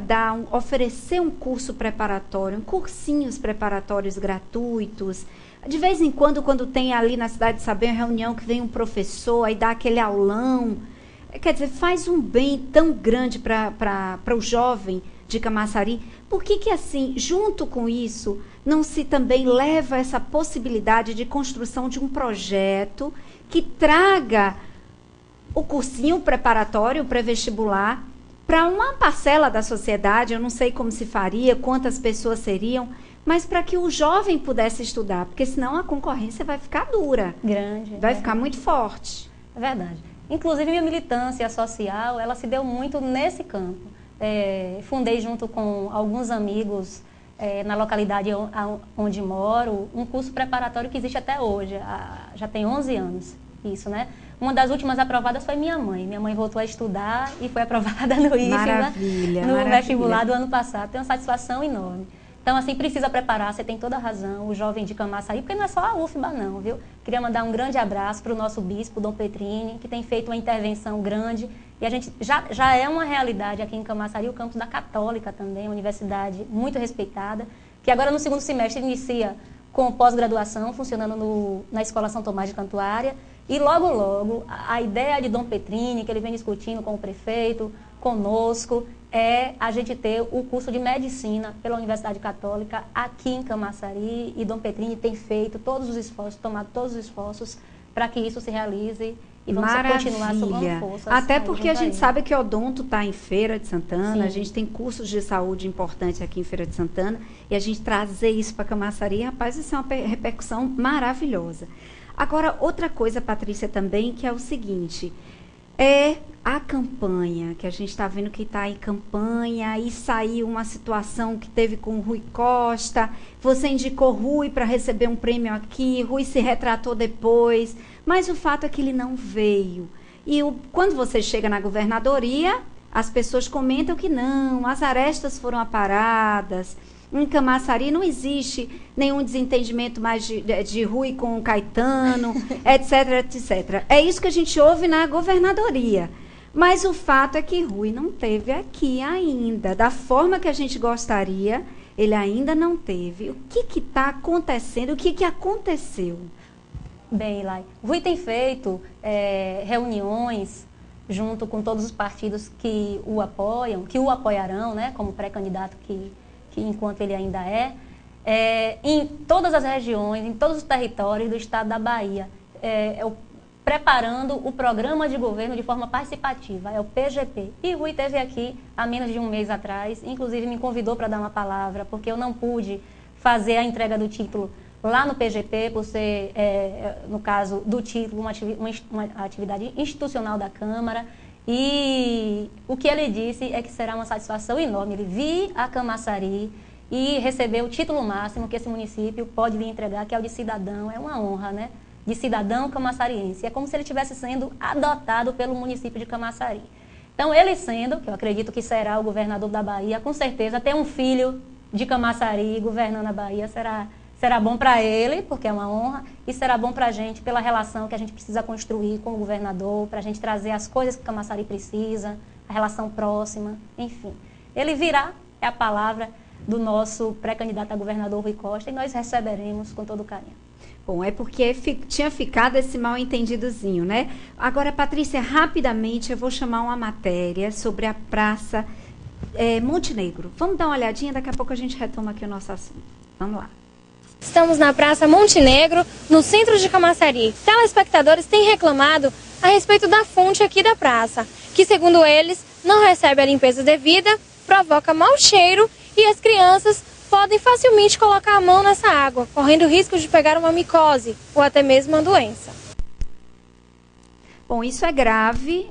oferecer um curso preparatório, cursinhos preparatórios gratuitos. De vez em quando tem ali na Cidade de Sabem uma reunião que vem um professor, aí dá aquele aulão. Quer dizer, faz um bem tão grande para o jovem de Camaçari. Por que, assim, junto com isso, não se também leva essa possibilidade de construção de um projeto que traga o cursinho preparatório, pré-vestibular, para uma parcela da sociedade? Eu não sei como se faria, quantas pessoas seriam, mas para que o jovem pudesse estudar, porque senão a concorrência vai ficar dura. Grande. Vai ficar muito forte. É verdade. Inclusive, minha militância social, ela se deu muito nesse campo. Fundei junto com alguns amigos na localidade onde moro, um curso preparatório que existe até hoje, já tem 11 anos, isso, né? Uma das últimas aprovadas foi minha mãe. Minha mãe voltou a estudar e foi aprovada no IFBA, no vestibular do ano passado. Tem uma satisfação enorme. Então, assim, precisa preparar, você tem toda a razão, o jovem de Camaçari, porque não é só a UFBA não, viu? Queria mandar um grande abraço para o nosso bispo, Dom Petrini, que tem feito uma intervenção grande. E a gente já é uma realidade aqui em Camaçari, o campus da Católica também, uma universidade muito respeitada, que agora no segundo semestre inicia com pós-graduação, funcionando na Escola São Tomás de Cantuária. E logo, a ideia de Dom Petrini, que ele vem discutindo com o prefeito, conosco, é a gente ter o curso de medicina pela Universidade Católica aqui em Camaçari, e Dom Petrini tem feito todos os esforços, tomado todos os esforços para que isso se realize, e vamos continuar somando forças. Até porque a gente sabe que o odonto está em Feira de Santana, Sim. A gente tem cursos de saúde importantes aqui em Feira de Santana, e a gente trazer isso para Camaçari, rapaz, isso é uma repercussão maravilhosa. Agora, outra coisa, Patrícia, também, que é o seguinte, é a campanha, que a gente está vendo que está em campanha, aí saiu uma situação que teve com o Rui Costa, você indicou Rui para receber um prêmio aqui, Rui se retratou depois, mas o fato é que ele não veio. E quando você chega na governadoria, as pessoas comentam que não, as arestas foram aparadas. Em Camaçari não existe nenhum desentendimento mais de Rui com o Caetano, etc, etc. É isso que a gente ouve na governadoria. Mas o fato é que Rui não teve aqui ainda. Da forma que a gente gostaria, ele ainda não teve. O que está acontecendo? O que aconteceu? Bem, Lai, Rui tem feito reuniões junto com todos os partidos que o apoiam, que o apoiarão, né, como pré-candidato que enquanto ele ainda em todas as regiões, em todos os territórios do estado da Bahia, preparando o programa de governo de forma participativa, é o PGP. E Rui esteve aqui há menos de um mês atrás, inclusive me convidou para dar uma palavra, porque eu não pude fazer a entrega do título lá no PGP, por ser, no caso do título, uma atividade institucional da Câmara. E o que ele disse é que será uma satisfação enorme ele vir a Camaçari e receber o título máximo que esse município pode lhe entregar, que é o de cidadão. É uma honra, né? De cidadão camaçariense. É como se ele estivesse sendo adotado pelo município de Camaçari. Então, ele sendo, que eu acredito que será o governador da Bahia, com certeza, ter um filho de Camaçari governando a Bahia será bom para ele, porque é uma honra, e será bom para a gente, pela relação que a gente precisa construir com o governador, para a gente trazer as coisas que Camaçari precisa, a relação próxima, enfim. Ele virá, é a palavra do nosso pré-candidato a governador Rui Costa, e nós receberemos com todo carinho. Bom, é porque tinha ficado esse mal-entendidozinho, né? Agora, Patrícia, rapidamente eu vou chamar uma matéria sobre a Praça Montenegro. Vamos dar uma olhadinha, daqui a pouco a gente retoma aqui o nosso assunto. Vamos lá. Estamos na Praça Montenegro, no centro de Camaçari. Telespectadores têm reclamado a respeito da fonte aqui da praça, que, segundo eles, não recebe a limpeza devida, provoca mau cheiro e as crianças podem facilmente colocar a mão nessa água, correndo risco de pegar uma micose ou até mesmo uma doença. Bom, isso é grave.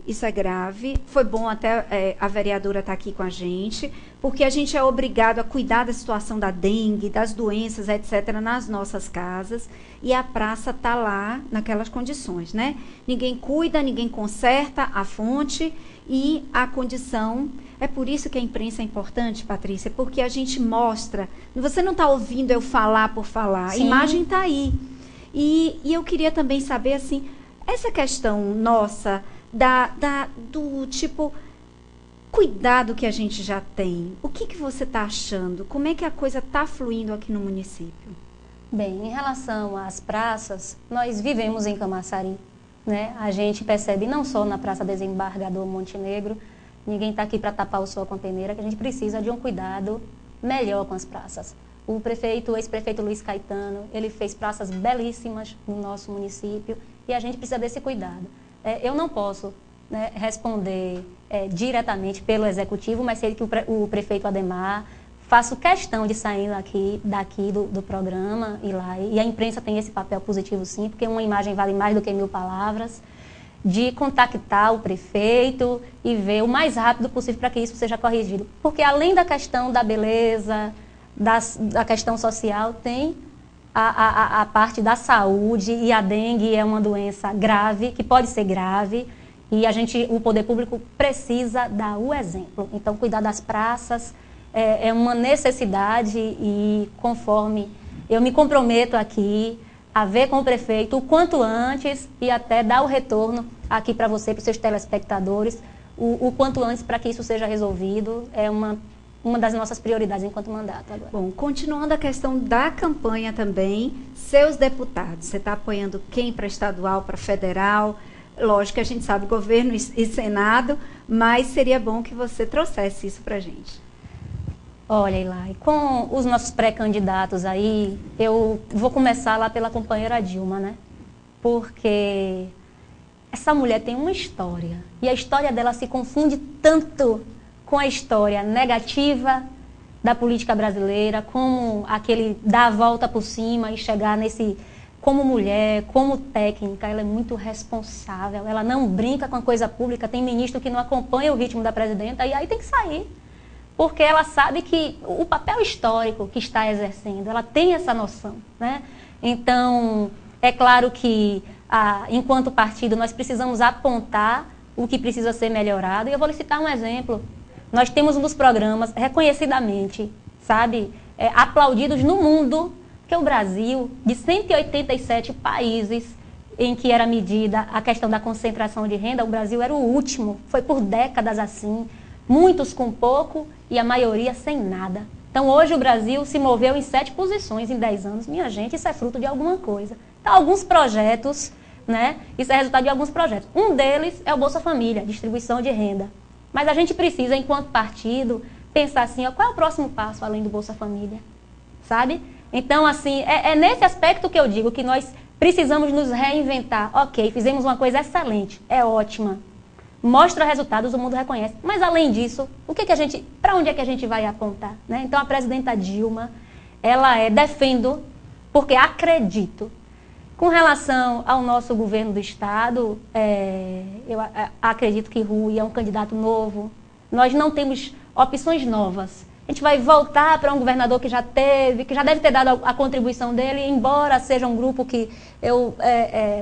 Foi bom até a vereadora estar aqui com a gente, porque a gente é obrigado a cuidar da situação da dengue, das doenças, etc., nas nossas casas, e a praça está lá naquelas condições, né? Ninguém cuida, ninguém conserta a fonte e a condição. É por isso que a imprensa é importante, Patrícia, porque a gente mostra. Você não está ouvindo eu falar por falar, Sim. A imagem está aí. E eu queria também saber, assim, essa questão nossa do tipo cuidado que a gente já tem. O que você está achando? Como é que a coisa está fluindo aqui no município? Bem, em relação às praças, nós vivemos em Camaçari, né? A gente percebe não só na Praça Desembargador Montenegro, ninguém está aqui para tapar o sol com a peneira, que a gente precisa de um cuidado melhor com as praças. O ex-prefeito Luiz Caetano, ele fez praças belíssimas no nosso município e a gente precisa desse cuidado. Eu não posso, né, responder diretamente pelo executivo, mas sei que o prefeito Ademar, faço questão de sair daqui do programa e lá, e a imprensa tem esse papel positivo sim, porque uma imagem vale mais do que 1000 palavras, de contactar o prefeito e ver o mais rápido possível para que isso seja corrigido. Porque além da questão da beleza, da questão social, tem a parte da saúde, e a dengue é uma doença grave, que pode ser grave, e o poder público precisa dar o exemplo. Então, cuidar das praças é uma necessidade, e conforme eu me comprometo aqui a ver com o prefeito o quanto antes e até dar o retorno aqui para você, para os seus telespectadores, o quanto antes, para que isso seja resolvido. É uma das nossas prioridades enquanto mandato agora. Bom, continuando a questão da campanha também, seus deputados, você está apoiando quem para estadual, para federal? Lógico que a gente sabe governo e Senado, mas seria bom que você trouxesse isso para a gente. Olha, Ilai, com os nossos pré-candidatos aí, eu vou começar lá pela companheira Dilma, né? Porque essa mulher tem uma história, e a história dela se confunde tanto com a história negativa da política brasileira, como aquele dar a volta por cima e chegar nesse... Como mulher, como técnica, ela é muito responsável, ela não brinca com a coisa pública, tem ministro que não acompanha o ritmo da presidenta e aí tem que sair, porque ela sabe que o papel histórico que está exercendo, ela tem essa noção, né? Então, é claro que, enquanto partido, nós precisamos apontar o que precisa ser melhorado, e eu vou lhe citar um exemplo. Nós temos um dos programas reconhecidamente, sabe, aplaudidos no mundo, que o Brasil, de 187 países em que era medida a questão da concentração de renda, o Brasil era o último, foi por décadas assim, muitos com pouco e a maioria sem nada. Então hoje o Brasil se moveu em 7 posições em 10 anos, minha gente, isso é fruto de alguma coisa. Então alguns projetos, né, isso é resultado de alguns projetos. Um deles é o Bolsa Família, distribuição de renda. Mas a gente precisa, enquanto partido, pensar assim, ó, qual é o próximo passo além do Bolsa Família, sabe? Então, assim, é nesse aspecto que eu digo que nós precisamos nos reinventar. Ok, fizemos uma coisa excelente, é ótima. Mostra resultados, o mundo reconhece. Mas, além disso, para onde é que a gente vai apontar? Né? Então, a presidenta Dilma, ela defendo, porque acredito. Com relação ao nosso governo do Estado, eu acredito que Rui é um candidato novo. Nós não temos opções novas. A gente vai voltar para um governador que já deve ter dado a contribuição dele, embora seja um grupo que eu,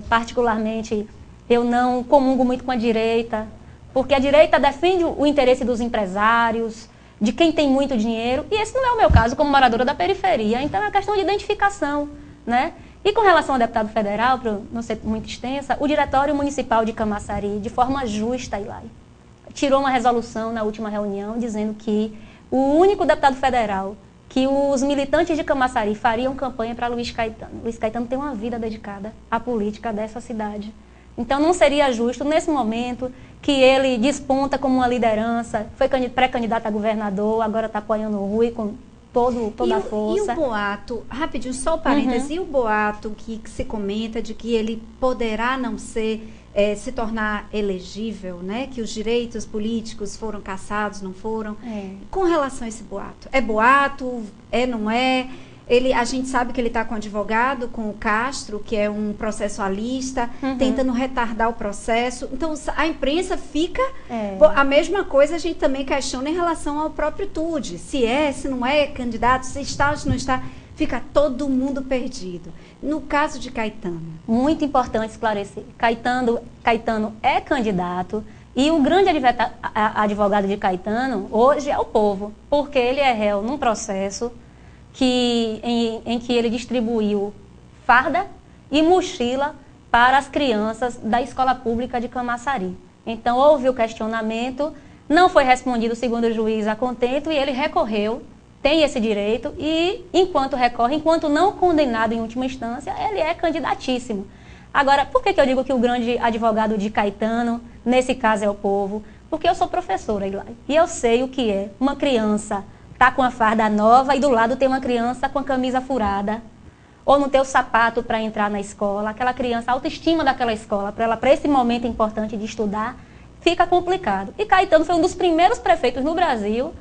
particularmente, eu não comungo muito com a direita, porque a direita defende o interesse dos empresários, de quem tem muito dinheiro, e esse não é o meu caso como moradora da periferia, então é uma questão de identificação, né? E com relação ao deputado federal, para não ser muito extensa, o Diretório Municipal de Camaçari, de forma justa, Ilai, tirou uma resolução na última reunião dizendo que o único deputado federal que os militantes de Camaçari fariam campanha para Luiz Caetano. Luiz Caetano tem uma vida dedicada à política dessa cidade. Então não seria justo, nesse momento, que ele desponta como uma liderança, foi pré-candidato a governador, agora está apoiando o Rui com toda a força. E o boato, rapidinho, só um parênteses, e o boato que se comenta de que ele poderá não ser... se tornar elegível, né? Que os direitos políticos foram cassados, não foram. Com relação a esse boato, é boato? Não é? A gente sabe que ele está com um advogado, com o Castro, que é um processualista, tentando retardar o processo. Então, a imprensa fica... A mesma coisa a gente também questiona em relação ao próprio Tude. Se não é candidato, se está ou se não está... Fica todo mundo perdido. No caso de Caetano. Muito importante esclarecer. Caetano é candidato e o grande advogado de Caetano hoje é o povo, porque ele é réu num processo em que ele distribuiu farda e mochila para as crianças da escola pública de Camaçari. Então houve o questionamento, não foi respondido segundo o juiz a contento e ele recorreu. Tem esse direito e, enquanto recorre, enquanto não condenado em última instância, ele é candidatíssimo. Agora, por que eu digo que o grande advogado de Caetano, nesse caso, é o povo? Porque eu sou professora, Ilai, e eu sei o que é uma criança tá com a farda nova e do lado tem uma criança com a camisa furada, ou não ter o sapato para entrar na escola, aquela criança, a autoestima daquela escola, para esse momento importante de estudar, fica complicado. E Caetano foi um dos primeiros prefeitos no Brasil,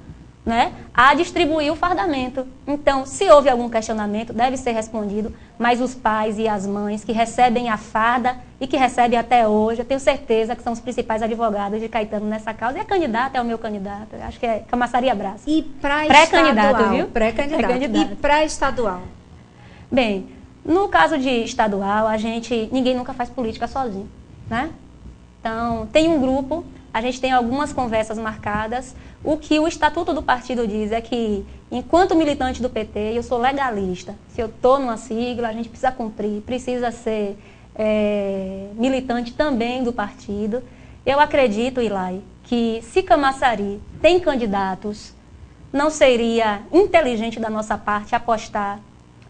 né, a distribuir o fardamento. Então, se houve algum questionamento, deve ser respondido, mas os pais e as mães que recebem a farda e que recebem até hoje, eu tenho certeza que são os principais advogados de Caetano nessa causa, e é candidato, é o meu candidato, acho que é Camaçari Abraço. E para pré-candidato, viu? Pré-candidato. E para estadual? Bem, no caso de estadual, ninguém nunca faz política sozinho, né? Então, tem um grupo, a gente tem algumas conversas marcadas. O que o estatuto do partido diz é que, enquanto militante do PT, eu sou legalista. Se eu estou numa sigla, a gente precisa cumprir, precisa ser militante também do partido. Eu acredito, Ilai, que se Camaçari tem candidatos, não seria inteligente da nossa parte apostar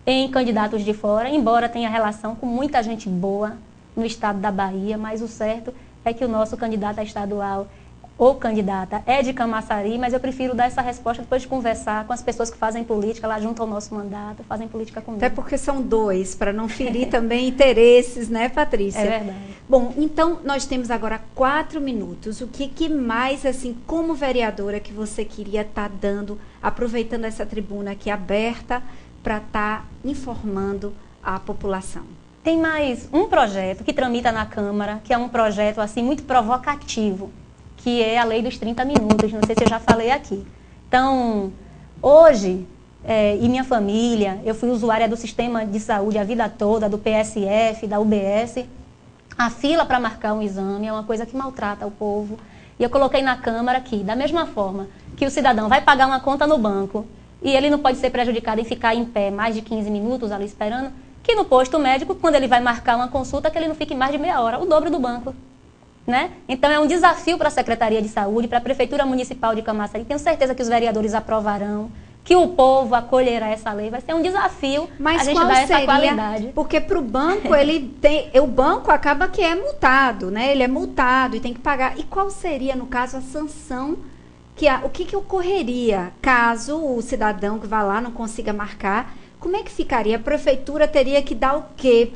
em candidatos de fora, embora tenha relação com muita gente boa, no estado da Bahia, mas o certo é que o nosso candidato a estadual ou candidata é de Camaçari, mas eu prefiro dar essa resposta depois de conversar com as pessoas que fazem política lá junto ao nosso mandato, fazem política comigo. Até porque são dois, para não ferir também interesses, né, Patrícia? É verdade. Bom, então nós temos agora 4 minutos. O que mais, assim, como vereadora, que você queria estar dando, aproveitando essa tribuna aqui aberta, para estar informando a população? Tem mais um projeto que tramita na Câmara, que é um projeto assim muito provocativo, que é a lei dos 30 minutos, não sei se eu já falei aqui. Então, hoje, e minha família, eu fui usuária do sistema de saúde a vida toda, do PSF, da UBS. A fila para marcar um exame é uma coisa que maltrata o povo. E eu coloquei na Câmara que, da mesma forma que o cidadão vai pagar uma conta no banco e ele não pode ser prejudicado em ficar em pé mais de 15 minutos ali esperando, que no posto médico, quando ele vai marcar uma consulta, que ele não fique mais de meia hora, o dobro do banco. Né? Então é um desafio para a Secretaria de Saúde, para a Prefeitura Municipal de Camaçari. Tenho certeza que os vereadores aprovarão, que o povo acolherá essa lei. Vai ser um desafio a gente dar essa qualidade. Porque para o banco, o banco acaba que é multado, né? Ele é multado e tem que pagar. E qual seria, no caso, a sanção? O que ocorreria caso o cidadão que vai lá não consiga marcar? Como é que ficaria? A Prefeitura teria que dar o quê?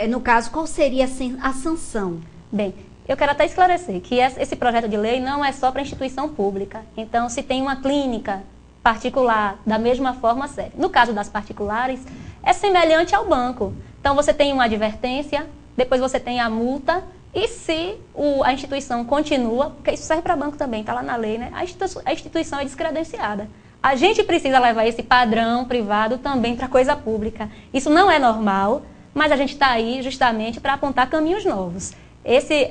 No caso, qual seria a sanção? Bem, eu quero até esclarecer que esse projeto de lei não é só para instituição pública. Então, se tem uma clínica particular, da mesma forma serve. No caso das particulares, é semelhante ao banco. Então, você tem uma advertência, depois você tem a multa, e se a instituição continua, porque isso serve para banco também, está lá na lei, né? A instituição é descredenciada. A gente precisa levar esse padrão privado também para a coisa pública. Isso não é normal, mas a gente está aí justamente para apontar caminhos novos. Esse,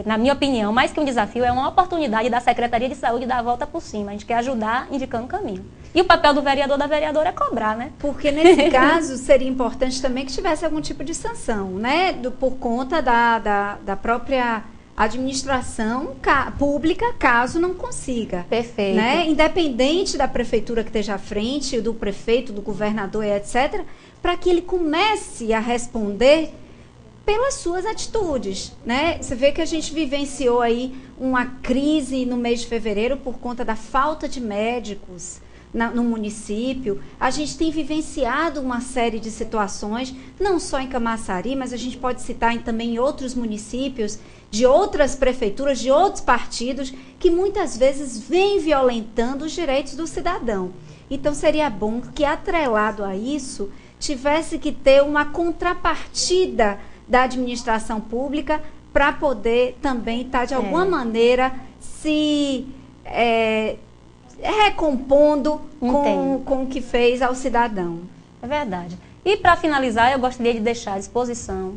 na minha opinião, mais que um desafio, é uma oportunidade da Secretaria de Saúde dar a volta por cima. A gente quer ajudar indicando o caminho. E o papel do vereador, da vereadora é cobrar, né? Porque nesse caso seria importante também que tivesse algum tipo de sanção, né? Por conta da própria administração pública, caso não consiga. Perfeito. Né? Independente da prefeitura que esteja à frente, do prefeito, do governador, etc., para que ele comece a responder pelas suas atitudes, né? Você vê que a gente vivenciou aí uma crise no mês de fevereiro por conta da falta de médicos no município. A gente tem vivenciado uma série de situações, não só em Camaçari, mas a gente pode citar também em outros municípios, de outras prefeituras, de outros partidos, que muitas vezes vêm violentando os direitos do cidadão. Então seria bom que, atrelado a isso, tivesse que ter uma contrapartida da administração pública para poder também estar, de alguma maneira, se recompondo com o que fez ao cidadão. É verdade. E para finalizar, eu gostaria de deixar à disposição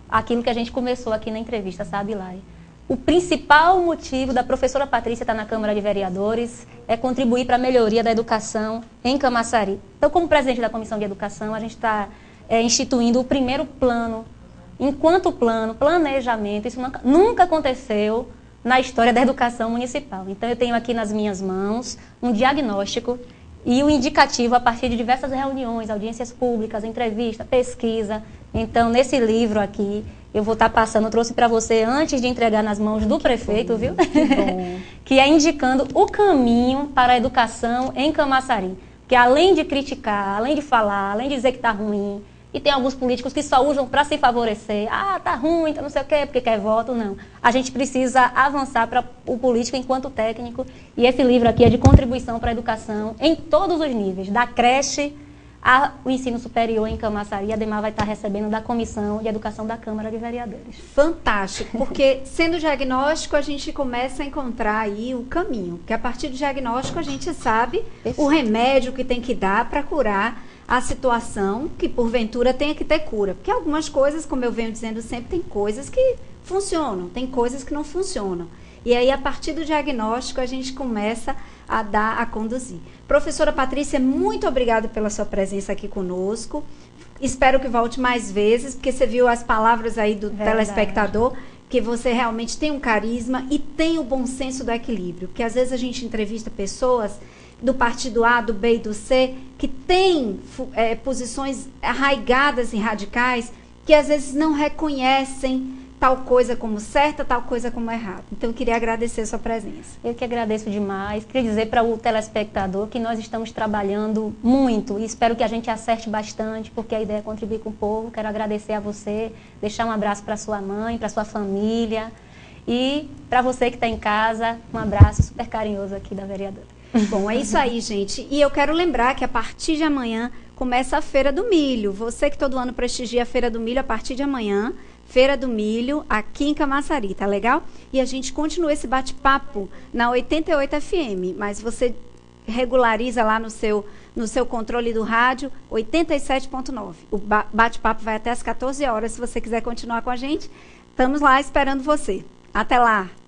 aquilo que a gente começou aqui na entrevista, sabe, Lai? O principal motivo da professora Patrícia estar na Câmara de Vereadores é contribuir para a melhoria da educação em Camaçari. Então, como presidente da Comissão de Educação, a gente está instituindo o primeiro plano. Enquanto planejamento, isso nunca aconteceu na história da educação municipal. Então, eu tenho aqui nas minhas mãos um diagnóstico e o indicativo a partir de diversas reuniões, audiências públicas, entrevista, pesquisa. Então, nesse livro aqui, eu vou estar passando, eu trouxe para você antes de entregar nas mãos do prefeito, viu? Que bom. Que é indicando o caminho para a educação em Camaçari. Que além de criticar, além de falar, além de dizer que está ruim, e tem alguns políticos que só usam para se favorecer. Ah, tá ruim, então não sei o quê, porque quer voto. Não. A gente precisa avançar para o político enquanto técnico. E esse livro aqui é de contribuição para a educação em todos os níveis, da creche ao ensino superior em Camaçari. A Ademar vai estar recebendo da Comissão de Educação da Câmara de Vereadores. Fantástico, porque sendo diagnóstico, a gente começa a encontrar aí o caminho. Porque a partir do diagnóstico, a gente sabe o remédio que tem que dar para curar a situação que, porventura, tenha que ter cura. Porque algumas coisas, como eu venho dizendo sempre, tem coisas que funcionam, tem coisas que não funcionam. E aí, a partir do diagnóstico, a gente começa a conduzir. Professora Patrícia, muito obrigada pela sua presença aqui conosco. Espero que volte mais vezes, porque você viu as palavras aí do telespectador, que você realmente tem um carisma e tem o bom senso do equilíbrio. Porque às vezes a gente entrevista pessoas do partido A, do B e do C, que têm posições arraigadas e radicais, que às vezes não reconhecem tal coisa como certa, tal coisa como errada. Então, eu queria agradecer a sua presença. Eu que agradeço demais. Queria dizer para o telespectador que nós estamos trabalhando muito e espero que a gente acerte bastante, porque a ideia é contribuir com o povo. Quero agradecer a você, deixar um abraço para sua mãe, para sua família e para você que está em casa, um abraço super carinhoso aqui da vereadora. Bom, é isso aí, gente. E eu quero lembrar que a partir de amanhã começa a Feira do Milho. Você que todo ano prestigia a Feira do Milho, a partir de amanhã, Feira do Milho, aqui em Camaçari, tá legal? E a gente continua esse bate-papo na 88 FM, mas você regulariza lá no seu controle do rádio, 87.9. O bate-papo vai até às 14 horas, se você quiser continuar com a gente. Estamos lá esperando você. Até lá!